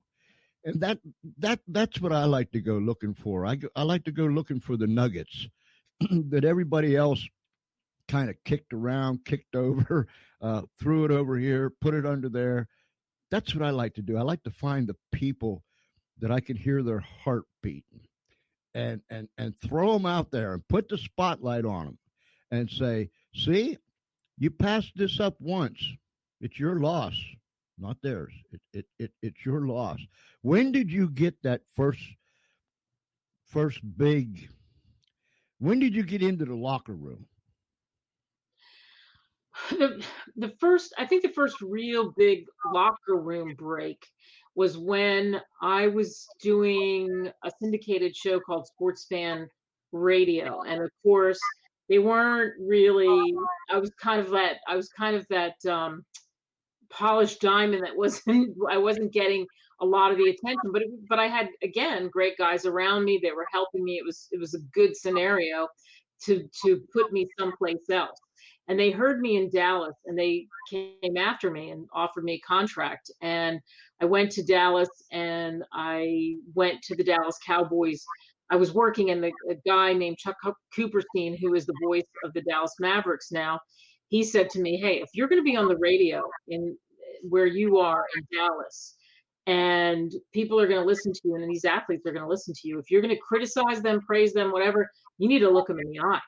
And that's what I like to go looking for. I like to go looking for the nuggets that everybody else kind of kicked around, kicked over, threw it over here, put it under there. That's what I like to do. I like to find the people that I can hear their heart beating and throw them out there and put the spotlight on them and say, see, you passed this up once. It's your loss, not theirs. It's your loss. When did you get that first big, when did you get into the locker room? The first real big locker room break was when I was doing a syndicated show called Sports Fan Radio, and of course they weren't really. I was kind of that polished diamond that I wasn't getting a lot of the attention, but I had, again, great guys around me. They were helping me. It was a good scenario to put me someplace else. And they heard me in Dallas, and they came after me and offered me a contract. And I went to Dallas, and I went to the Dallas Cowboys. I was working, and a guy named Chuck Cooperstein, who is the voice of the Dallas Mavericks now, he said to me, hey, if you're going to be on the radio in where you are in Dallas, and people are going to listen to you, and these athletes are going to listen to you, if you're going to criticize them, praise them, whatever, you need to look them in the eye.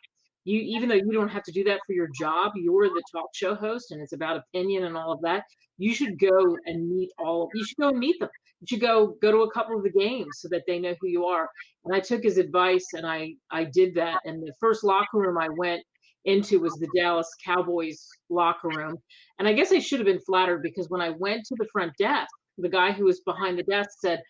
Even though you don't have to do that for your job, you're the talk show host, and it's about opinion and all of that. You should go and meet you should go and meet them. You should go to a couple of the games so that they know who you are. And I took his advice, and I did that. And the first locker room I went into was the Dallas Cowboys locker room. And I guess I should have been flattered, because when I went to the front desk, the guy who was behind the desk said,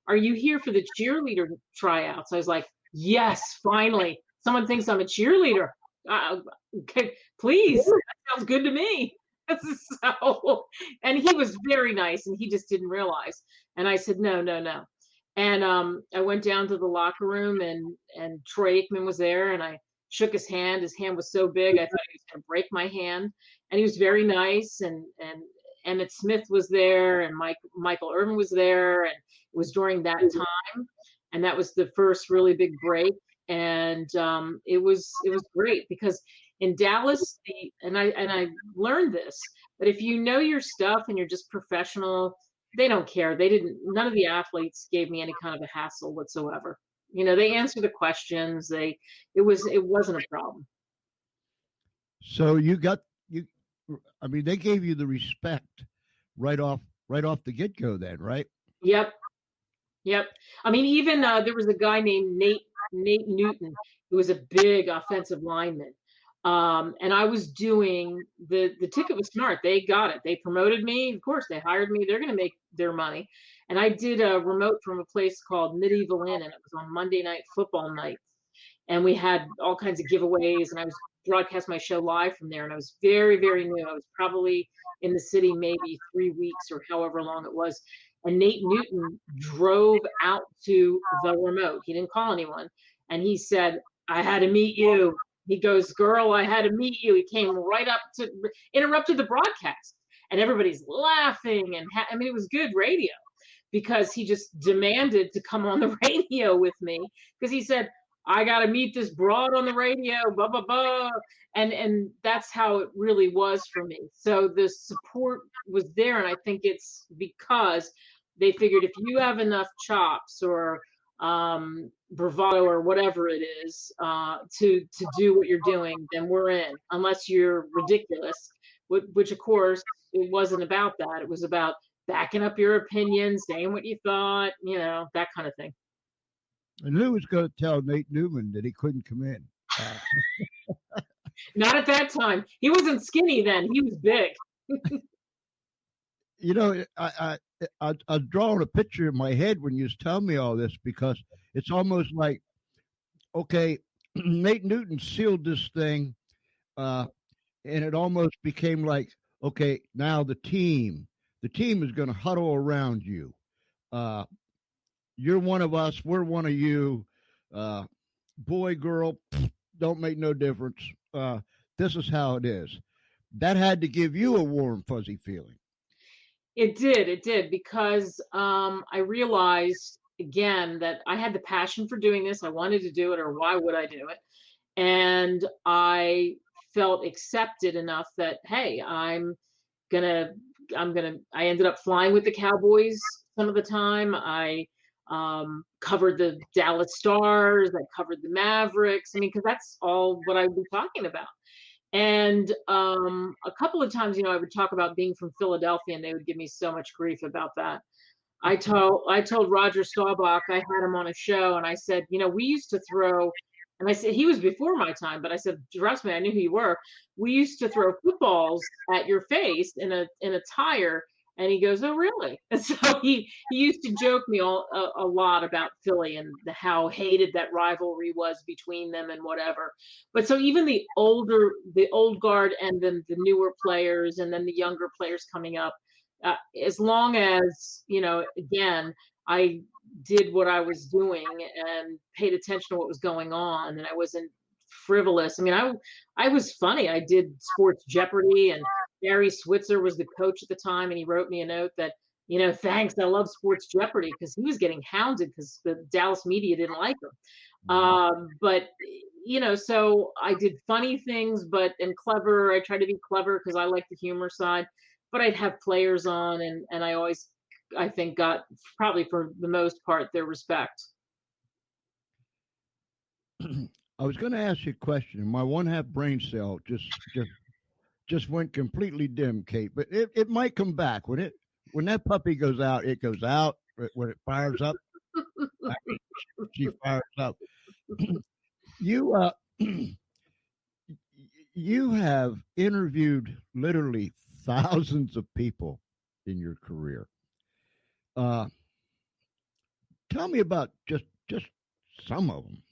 are you here for the cheerleader tryouts? I was like, yes, finally. Someone thinks I'm a cheerleader. Okay, please, that sounds good to me. So, and he was very nice, and he just didn't realize. And I said, no. And I went down to the locker room, and Troy Aikman was there, and I shook his hand. His hand was so big, I thought he was going to break my hand. And he was very nice, and Emmett Smith was there, and Michael Irvin was there, and it was during that time, and that was the first really big break. And it was great, because in Dallas, I learned this, but if you know your stuff and you're just professional, they don't care. None of the athletes gave me any kind of a hassle whatsoever. They answer the questions. It wasn't a problem. So they gave you the respect right off the get-go then, right? Yep. Yep. I mean, even there was a guy named Nate Newton, who was a big offensive lineman. And I was doing the ticket was smart. They got it. They promoted me. Of course, they hired me. They're going to make their money. And I did a remote from a place called Medieval Inn, and it was on Monday Night Football nights. And we had all kinds of giveaways, and I was broadcast my show live from there. And I was very, very new. I was probably in the city maybe 3 weeks or however long it was. And Nate Newton drove out to the remote. He didn't call anyone. And he said, I had to meet you. He goes, girl, I had to meet you. He came right up to interrupted the broadcast. And everybody's laughing. And I mean, it was good radio because he just demanded to come on the radio with me because he said, I got to meet this broad on the radio, blah, blah, blah. And that's how it really was for me. So the support was there. And I think it's because they figured if you have enough chops or bravado or whatever it is to do what you're doing, then we're in, unless you're ridiculous, which of course it wasn't about that. It was about backing up your opinion, saying what you thought, that kind of thing. And who was going to tell Nate Newman that he couldn't come in? Not at that time. He wasn't skinny then. He was big. I was drawing a picture in my head when you was telling me all this because it's almost like, okay, Nate Newton sealed this thing, and it almost became like, okay, now the team is going to huddle around you. You're one of us. We're one of you. Boy, girl, don't make no difference. This is how it is. That had to give you a warm, fuzzy feeling. It did, because I realized, again, that I had the passion for doing this. I wanted to do it, or why would I do it? And I felt accepted enough that, hey, I ended up flying with the Cowboys some of the time. I covered the Dallas Stars. I covered the Mavericks. I mean, because that's all what I would be talking about. And a couple of times, I would talk about being from Philadelphia, and they would give me so much grief about that. I told Roger Staubach, I had him on a show, and I said, we used to throw, and I said, he was before my time, but I said, trust me, I knew who you were. We used to throw footballs at your face in a tire. And he goes, oh, really? And so he used to joke me a lot about Philly and how hated that rivalry was between them and whatever. But so even the old guard and then the newer players and then the younger players coming up, as long as, again, I did what I was doing and paid attention to what was going on, and I wasn't frivolous. I mean, I was funny. I did Sports Jeopardy, and Barry Switzer was the coach at the time, and he wrote me a note that, thanks, I love Sports Jeopardy, because he was getting hounded because the Dallas media didn't like him. But, so I did funny things, and clever. I tried to be clever because I like the humor side, but I'd have players on, and I always, I think, got, probably for the most part, their respect. I was going to ask you a question. My one-half brain cell just went completely dim, Kate. But it might come back when that puppy goes out. It goes out. When it fires up, she fires up. You have interviewed literally thousands of people in your career. Tell me about just some of them.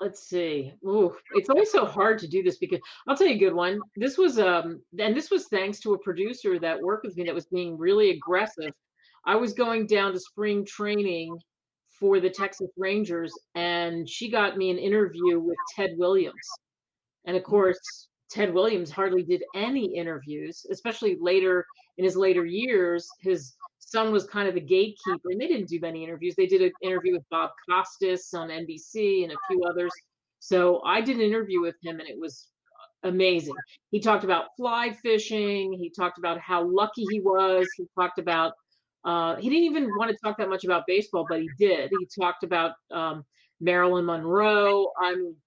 Let's see. Ooh, it's always so hard to do this because I'll tell you a good one. This was and this was thanks to a producer that worked with me that was being really aggressive. I was going down to spring training for the Texas Rangers, and she got me an interview with Ted Williams. And of course, Ted Williams hardly did any interviews, especially later in his later years. His son was kind of the gatekeeper, and they didn't do many interviews. They did an interview with Bob Costas on NBC and a few others. So I did an interview with him, and it was amazing. He talked about fly fishing. He talked about how lucky he was. He talked about, he didn't even want to talk that much about baseball, but he did. He talked about Marilyn Monroe.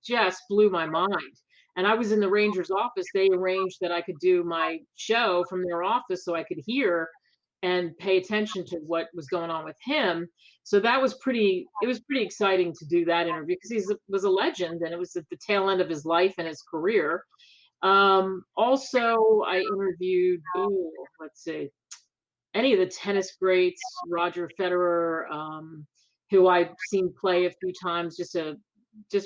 Just blew my mind. And I was in the Rangers office. They arranged that I could do my show from their office so I could hear. and pay attention to what was going on with him. So it was pretty exciting to do that interview because he was a legend, and it was at the tail end of his life and his career. Also, I interviewed, let's see, any of the tennis greats, Roger Federer, who I've seen play a few times, just a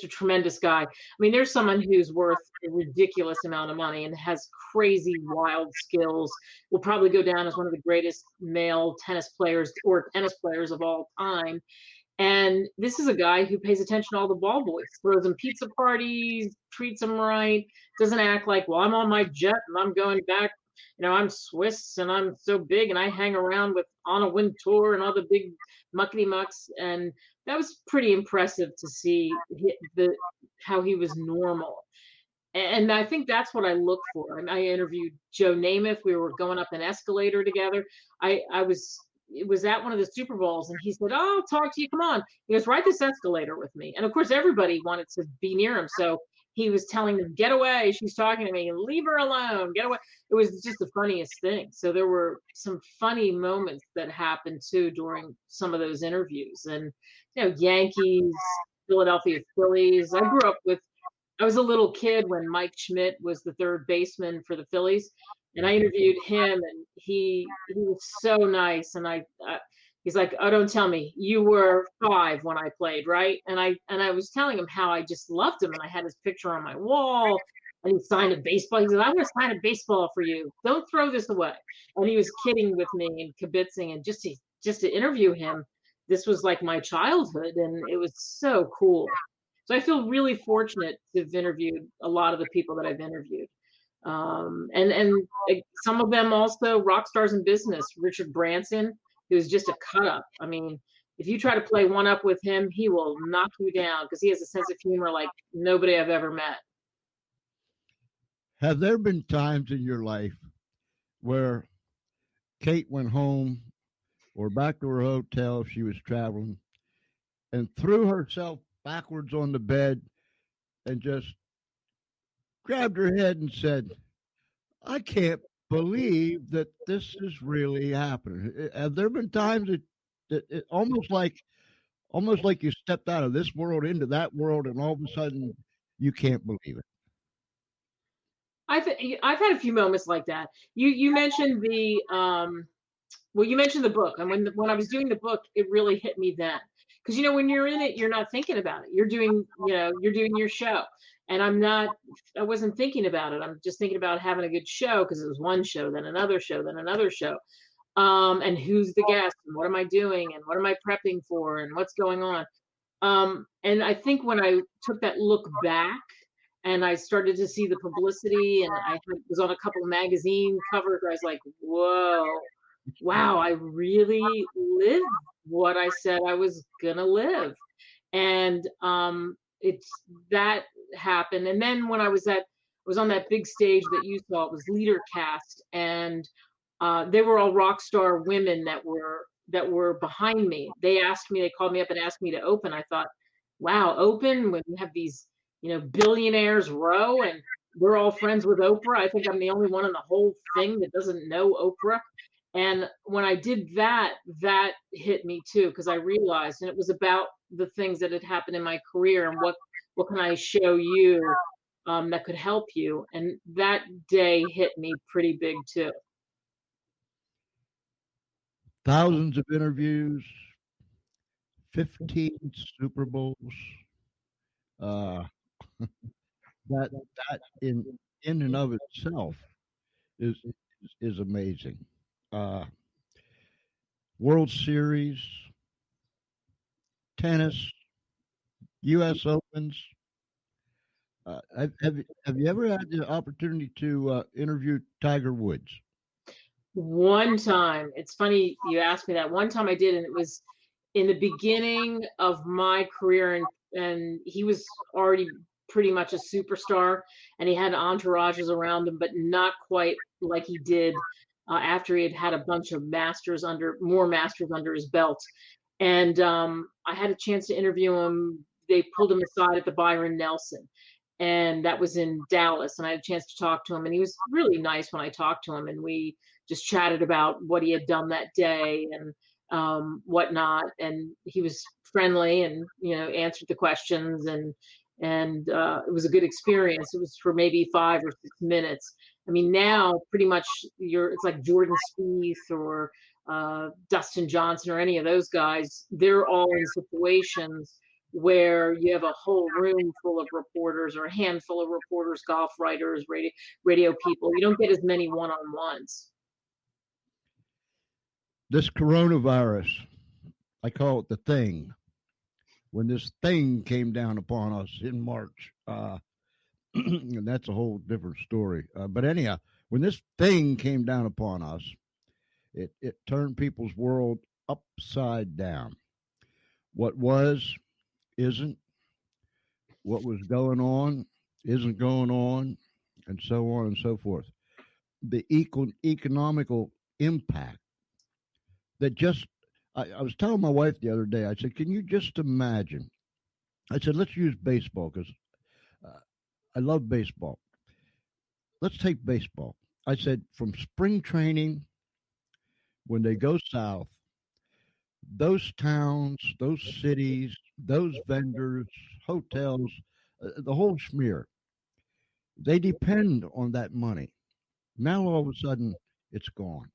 tremendous guy. I mean, there's someone who's worth a ridiculous amount of money and has crazy, wild skills. Will probably go down as one of the greatest male tennis players of all time. And this is a guy who pays attention to all the ball boys, throws them pizza parties, treats them right, doesn't act like, well, I'm on my jet and I'm going back. I'm Swiss and I'm so big and I hang around with Anna Wintour and all the big muckety mucks. And that was pretty impressive to see how he was normal. And I think that's what I look for. And I interviewed Joe Namath. We were going up an escalator together. It was at one of the Super Bowls, and he said, "Oh, I'll talk to you. Come on." He goes, "Ride this escalator with me." And of course, everybody wanted to be near him. So he was telling them, "Get away. She's talking to me. Leave her alone. Get away." It was just the funniest thing. So there were some funny moments that happened too during some of those interviews. And, Yankees, Philadelphia Phillies. I was a little kid when Mike Schmidt was the third baseman for the Phillies, and I interviewed him, and he was so nice. And he's like, "Oh, don't tell me you were 5 when I played, right?" And I was telling him how I just loved him, and I had his picture on my wall, and he signed a baseball. He said, "I'm going to sign a baseball for you. Don't throw this away." And he was kidding with me and kibitzing, and just to interview him, this was like my childhood, and it was so cool. So I feel really fortunate to have interviewed a lot of the people that I've interviewed. And some of them also rock stars in business. Richard Branson, who's just a cut up. I mean, if you try to play one up with him, he will knock you down because he has a sense of humor like nobody I've ever met. Have there been times in your life where Kate went home or back to her hotel if she was traveling and threw herself backwards on the bed and just grabbed her head and said, "I can't believe that this is really happening"? Have there been times that it almost like you stepped out of this world into that world and all of a sudden you can't believe it? I've had a few moments like that. You mentioned you mentioned the book, and when I was doing the book, it really hit me then. Because when you're in it, you're not thinking about it. You're doing your show, and I wasn't thinking about it. I'm just thinking about having a good show because it was one show, then another show, then another show, and who's the guest, and what am I doing, and what am I prepping for, and what's going on. And I think when I took that look back, and I started to see the publicity, and I was on a couple of magazine covers where I was like, "Whoa, wow, I really lived what I said I was gonna live." And it's that happened. And then when I was on that big stage that you saw, it was Leader Cast, and they were all rock star women that were behind me. They called me up and asked me to open. I thought, wow, open when you have these billionaires row, and we're all friends with Oprah. I think I'm the only one in the whole thing that doesn't know Oprah. And when I did that hit me too, because I realized, and it was about the things that had happened in my career and what can I show you that could help you. And that day hit me pretty big too. Thousands of interviews, 15 Super Bowls. Uh, that in and of itself is amazing. World Series, tennis, U.S. Opens. Have you ever had the opportunity to interview Tiger Woods? One time, it's funny you asked me that. One time I did, and it was in the beginning of my career, and he was already pretty much a superstar, and he had entourages around him, but not quite like he did after he had a bunch of more masters under his belt. And I had a chance to interview him. They pulled him aside at the Byron Nelson, and that was in Dallas, and I had a chance to talk to him, and he was really nice when I talked to him, and we just chatted about what he had done that day and whatnot. And he was friendly and, answered the questions, and it was a good experience. It was for maybe 5 or 6 minutes. I mean, now pretty much it's like Jordan Spieth or Dustin Johnson or any of those guys. They're all in situations where you have a whole room full of reporters or a handful of reporters, golf writers, radio people. You don't get as many one-on-ones. This coronavirus, I call it the thing. When this thing came down upon us in March, and that's a whole different story. But anyhow, when this thing came down upon us, it turned people's world upside down. What was isn't. What was going on isn't going on, and so on and so forth. The economical impact that just, I was telling my wife the other day, I said, can you just imagine? I said, let's use baseball because I love baseball. Let's take baseball. I said, from spring training, when they go south, those towns, those cities, those vendors, hotels, the whole schmear, they depend on that money. Now all of a sudden, it's gone.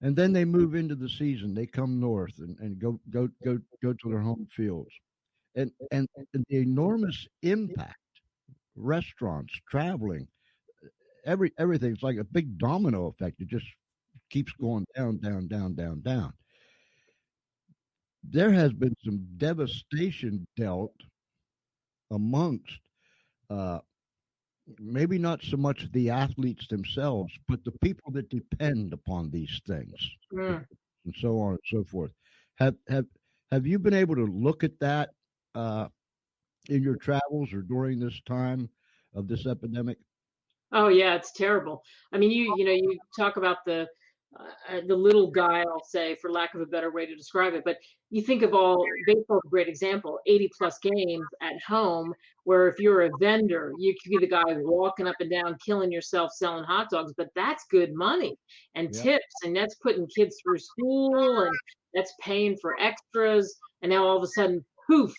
And then they move into the season. They come north and go to their home fields. And the enormous impact, restaurants, traveling, everything's like a big domino effect. It just keeps going down, down, down, down, down. There has been some devastation dealt amongst maybe not so much the athletes themselves, but the people that depend upon these things, and so on and so forth. Have you been able to look at that in your travels or during this time of this epidemic? Oh yeah, it's terrible. I mean, you talk about the little guy, I'll say, for lack of a better way to describe it, but you think of baseball's a great example, 80 plus games at home, where if you're a vendor, you could be the guy walking up and down, killing yourself selling hot dogs, but that's good money and tips, and that's putting kids through school, and that's paying for extras, and now all of a sudden, poof,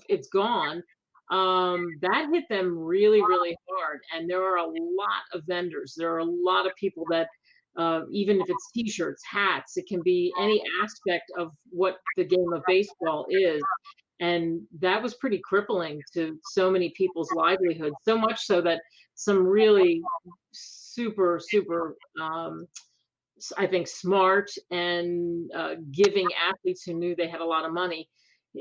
it's gone. That hit them really, really hard. And there are a lot of vendors. There are a lot of people that, even if it's t-shirts, hats, it can be any aspect of what the game of baseball is. And that was pretty crippling to so many people's livelihoods, so much so that some really super, I think, smart and giving athletes who knew they had a lot of money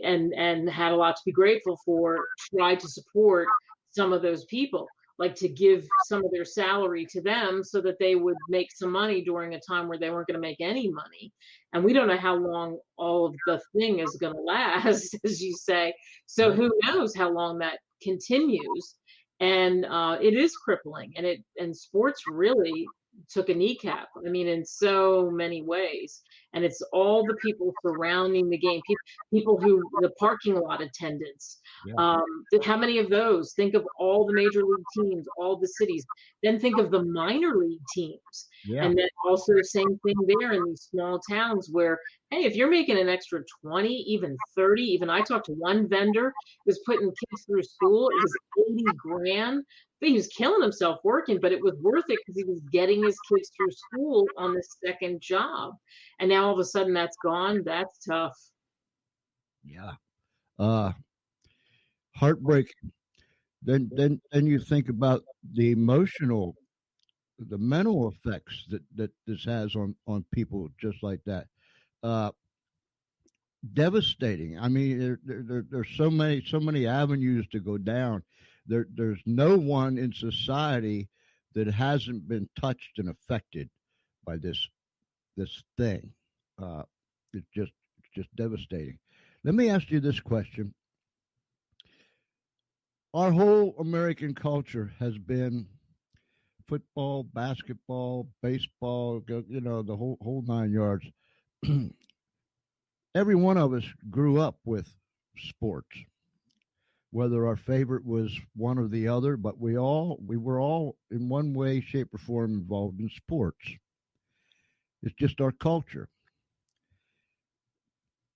and had a lot to be grateful for, tried to support some of those people, like to give some of their salary to them so that they would make some money during a time where they weren't going to make any money. And we don't know how long all of the thing is going to last, as you say. So who knows how long that continues. And it is crippling, and sports really took a kneecap. I mean, in so many ways. And it's all the people surrounding the game, people who, the parking lot attendants. How many of those? Think of all the major league teams, all the cities. Then think of the minor league teams. And then also the same thing there in these small towns where, hey, if you're making an extra 20, even 30, even I talked to one vendor who was putting kids through school, it was 80 grand. He was killing himself working, but it was worth it because he was getting his kids through school on the second job. And now all of a sudden that's gone. That's tough. Heartbreaking. Then you think about the emotional, the mental effects that this has on people just like that. Devastating. I mean, there's so many avenues to go down. There's no one in society that hasn't been touched and affected by this thing. It's just devastating. Let me ask you this question. Our whole American culture has been football, basketball, baseball, the whole 9 yards. Every one of us grew up with sports, whether our favorite was one or the other, but we were all in one way, shape, or form involved in sports. It's just our culture.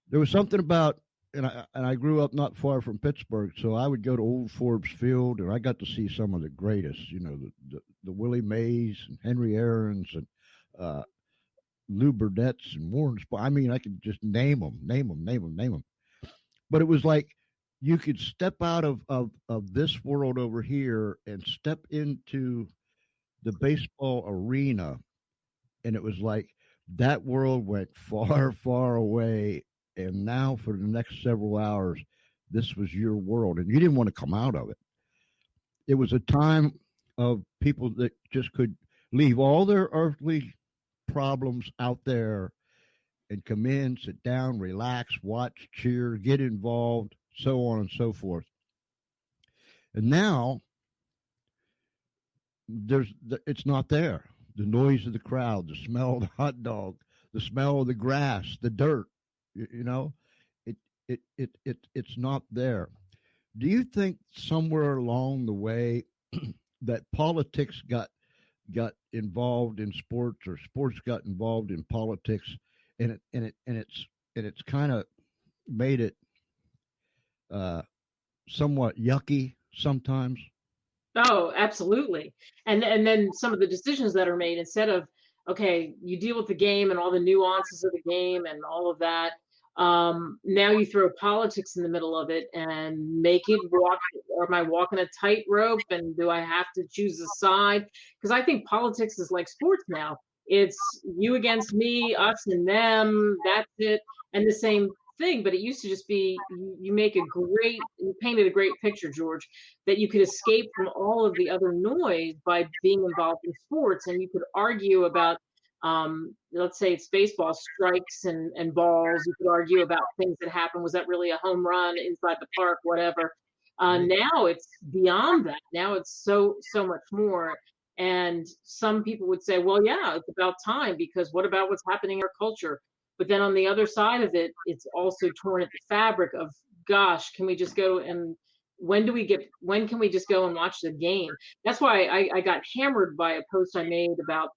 There was something about, and I grew up not far from Pittsburgh, so I would go to Old Forbes Field, and I got to see some of the greatest. The Willie Mays and Henry Aarons and uh, Lou Burdett's and Warren. I mean, I could just name them, name them. But it was like you could step out of this world over here and step into the baseball arena, and it was like that world went far, far away. And now for the next several hours, this was your world, and you didn't want to come out of it. It was a time of people that just could leave all their earthly problems out there and come in, sit down, relax, watch, cheer, get involved, so on and so forth. And now it's not there. The noise of the crowd, the smell of the hot dog, the smell of the grass, the dirt, it's not there. Do you think somewhere along the way that politics got involved in sports, or sports got involved in politics, and it's kind of made it somewhat yucky sometimes? Oh, absolutely. And then some of the decisions that are made, instead of, okay, you deal with the game and all the nuances of the game and all of that. Now you throw politics in the middle of it and make it walk, or am I walking a tightrope, and do I have to choose a side? Because I think politics is like sports now. It's you against me, us and them, that's it. And the same thing, but it used to just be you painted a great picture, George, that you could escape from all of the other noise by being involved in sports, and you could argue about let's say it's baseball, strikes and balls. You could argue about things that happen. Was that really a home run inside the park, whatever. Now it's beyond that. Now it's so much more. And some people would say, well, yeah, it's about time, because what about what's happening in our culture? But then on the other side of it, it's also torn at the fabric of, gosh, can we just go and when can we just go and watch the game? That's why I got hammered by a post I made about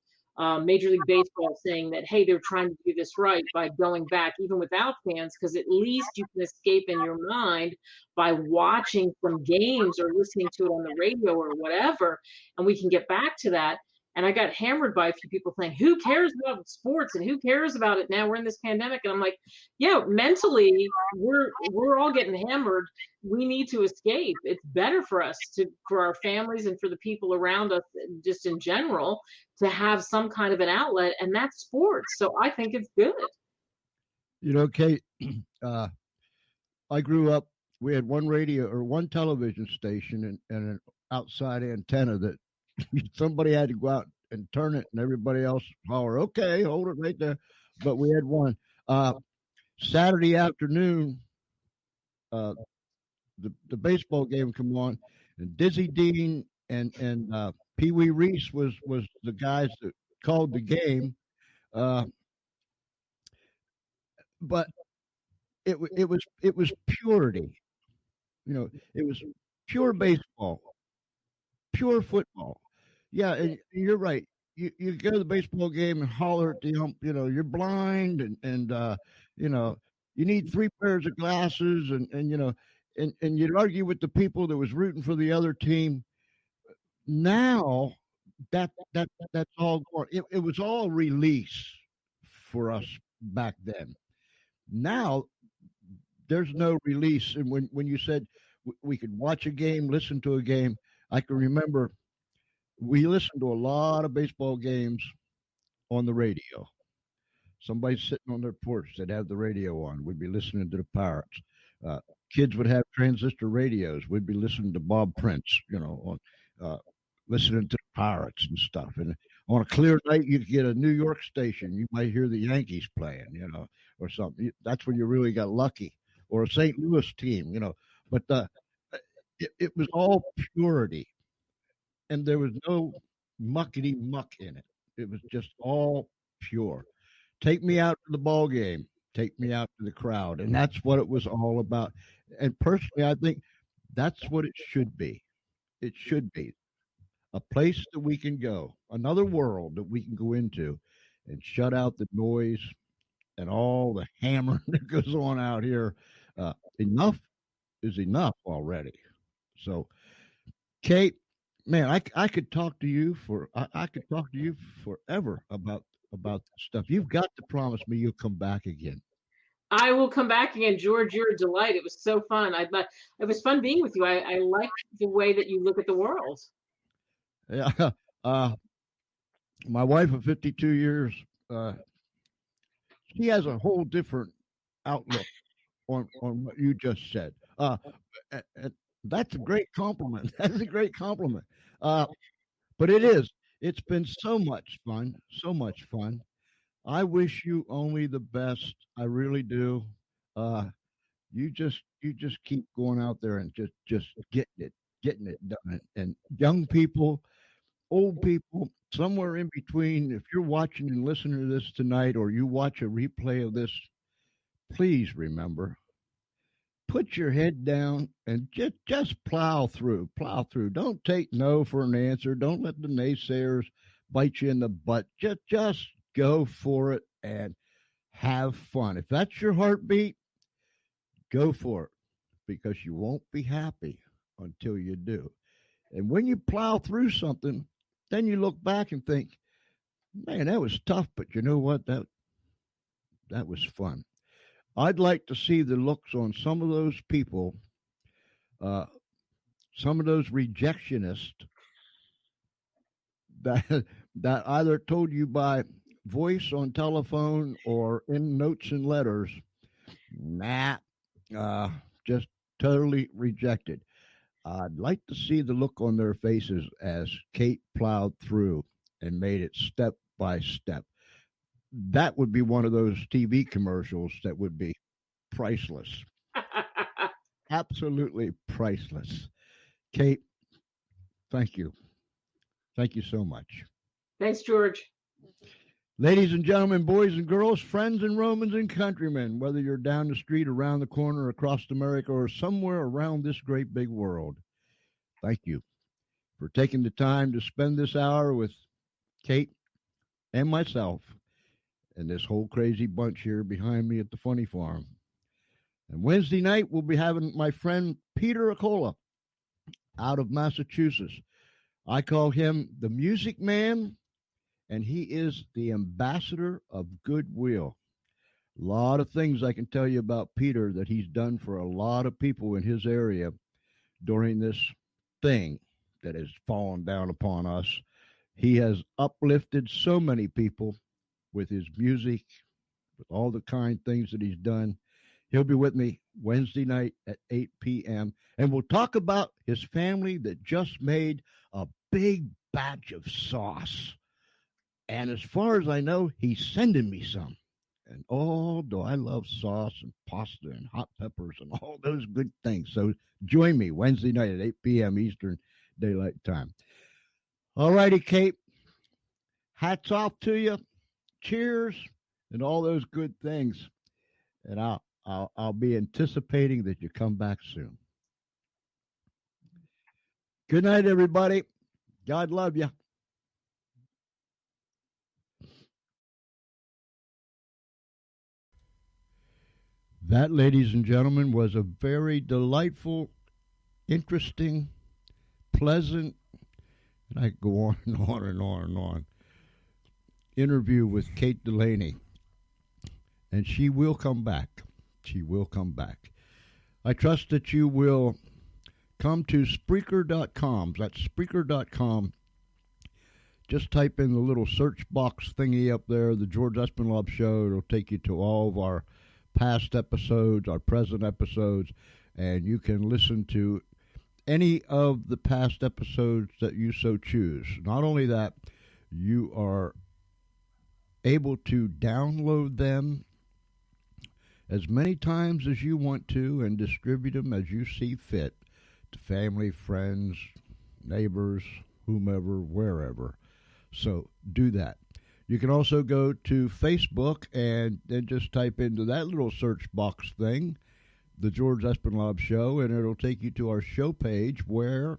Major League Baseball, saying that, hey, they're trying to do this right by going back even without fans, because at least you can escape in your mind by watching some games or listening to it on the radio or whatever, and we can get back to that. And I got hammered by a few people saying, who cares about sports and who cares about it now? We're in this pandemic. And I'm like, yeah, mentally, we're all getting hammered. We need to escape. It's better for us for our families and for the people around us, just in general, to have some kind of an outlet, and that's sports. So I think it's good. Kate, I grew up, we had one radio or one television station and an outside antenna that somebody had to go out and turn it, and everybody else holler, okay, hold it right there. But we had one. Saturday afternoon, the baseball game come on, and Dizzy Dean and Pee Wee Reese was the guys that called the game. But it was purity. It was pure baseball, pure football. Yeah, and you're right. You go to the baseball game and holler at the ump. You're blind, and you need 3 pairs of glasses, and you'd argue with the people that was rooting for the other team. Now that's all gone. It was all release for us back then. Now there's no release. And when you said we could watch a game, listen to a game, I can remember we listened to a lot of baseball games on the radio. Somebody's sitting on their porch, they'd have the radio on. We'd be listening to the Pirates. Kids would have transistor radios. We'd be listening to Bob Prince, listening to the Pirates and stuff. And on a clear night, you could get a New York station. You might hear the Yankees playing, or something. That's when you really got lucky. Or a St. Louis team, But it was all purity. And there was no muckety muck in it. It was just all pure. Take me out to the ball game. Take me out to the crowd. And that's what it was all about. And personally, I think that's what it should be. It should be a place that we can go, another world that we can go into and shut out the noise and all the hammering that goes on out here. Enough is enough already. So, Kate, man, I could talk to you I could talk to you forever about this stuff. You've got to promise me you'll come back again. I will come back again, George. You're a delight. It was so fun. It was fun being with you. I like the way that you look at the world. Yeah, my wife of 52 years, she has a whole different outlook on what you just said. And that's a great compliment. That's a great compliment. But it is. It's been so much fun. So much fun. I wish you only the best. I really do. Uh, you just keep going out there and just getting it done. And young people, old people, somewhere in between. If you're watching and listening to this tonight, or you watch a replay of this, please remember, put your head down and just plow through. Plow through. Don't take no for an answer. Don't let the naysayers bite you in the butt. Just go for it and have fun. If that's your heartbeat, go for it, because you won't be happy until you do. And when you plow through something, then you look back and think, man, that was tough, but you know what? That was fun. I'd like to see the looks on some of those people, some of those rejectionists that that either told you by voice on telephone or in notes and letters, nah, just totally rejected. I'd like to see the look on their faces as Kate plowed through and made it step by step. That would be one of those TV commercials that would be priceless. Absolutely priceless. Kate, thank you. Thank you so much. Thanks, George. Ladies and gentlemen, boys and girls, friends and Romans and countrymen, whether you're down the street, around the corner, across America, or somewhere around this great big world, thank you for taking the time to spend this hour with Kate and myself and this whole crazy bunch here behind me at the Funny Farm. And Wednesday night, we'll be having my friend Peter Acola out of Massachusetts. I call him the Music Man, and he is the ambassador of goodwill. A lot of things I can tell you about Peter that he's done for a lot of people in his area during this thing that has fallen down upon us. He has uplifted so many people with his music, with all the kind things that he's done. He'll be with me Wednesday night at 8 p.m. And we'll talk about his family that just made a big batch of sauce. And as far as I know, he's sending me some. And oh, do I love sauce and pasta and hot peppers and all those good things. So join me Wednesday night at 8 p.m. Eastern Daylight Time. All righty, Kate. Hats off to you. Cheers and all those good things. And I'll be anticipating that you come back soon. Good night, everybody. God love you. That, ladies and gentlemen, was a very delightful, interesting, pleasant, and I could go on and on and on and on, interview with Kate Delaney. And she will come back. She will come back. I trust that you will come to Spreaker.com. That's Spreaker.com. Just type in the little search box thingy up there, the George Espenlaub Show. It'll take you to all of our past episodes, our present episodes, and you can listen to any of the past episodes that you so choose. Not only that, you are able to download them as many times as you want to and distribute them as you see fit to family, friends, neighbors, whomever, wherever. So do that. You can also go to Facebook and then just type into that little search box thing, The George Espenlaub Show, and it'll take you to our show page where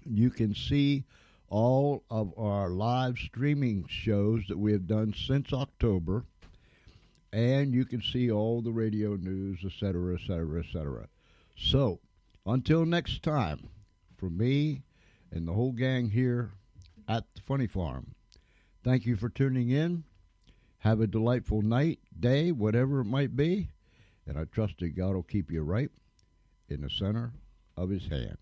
you can see all of our live streaming shows that we have done since October, and you can see all the radio news, etc., etc., etc. So, until next time, from me and the whole gang here at the Funny Farm, thank you for tuning in. Have a delightful night, day, whatever it might be, and I trust that God will keep you right in the center of his hand.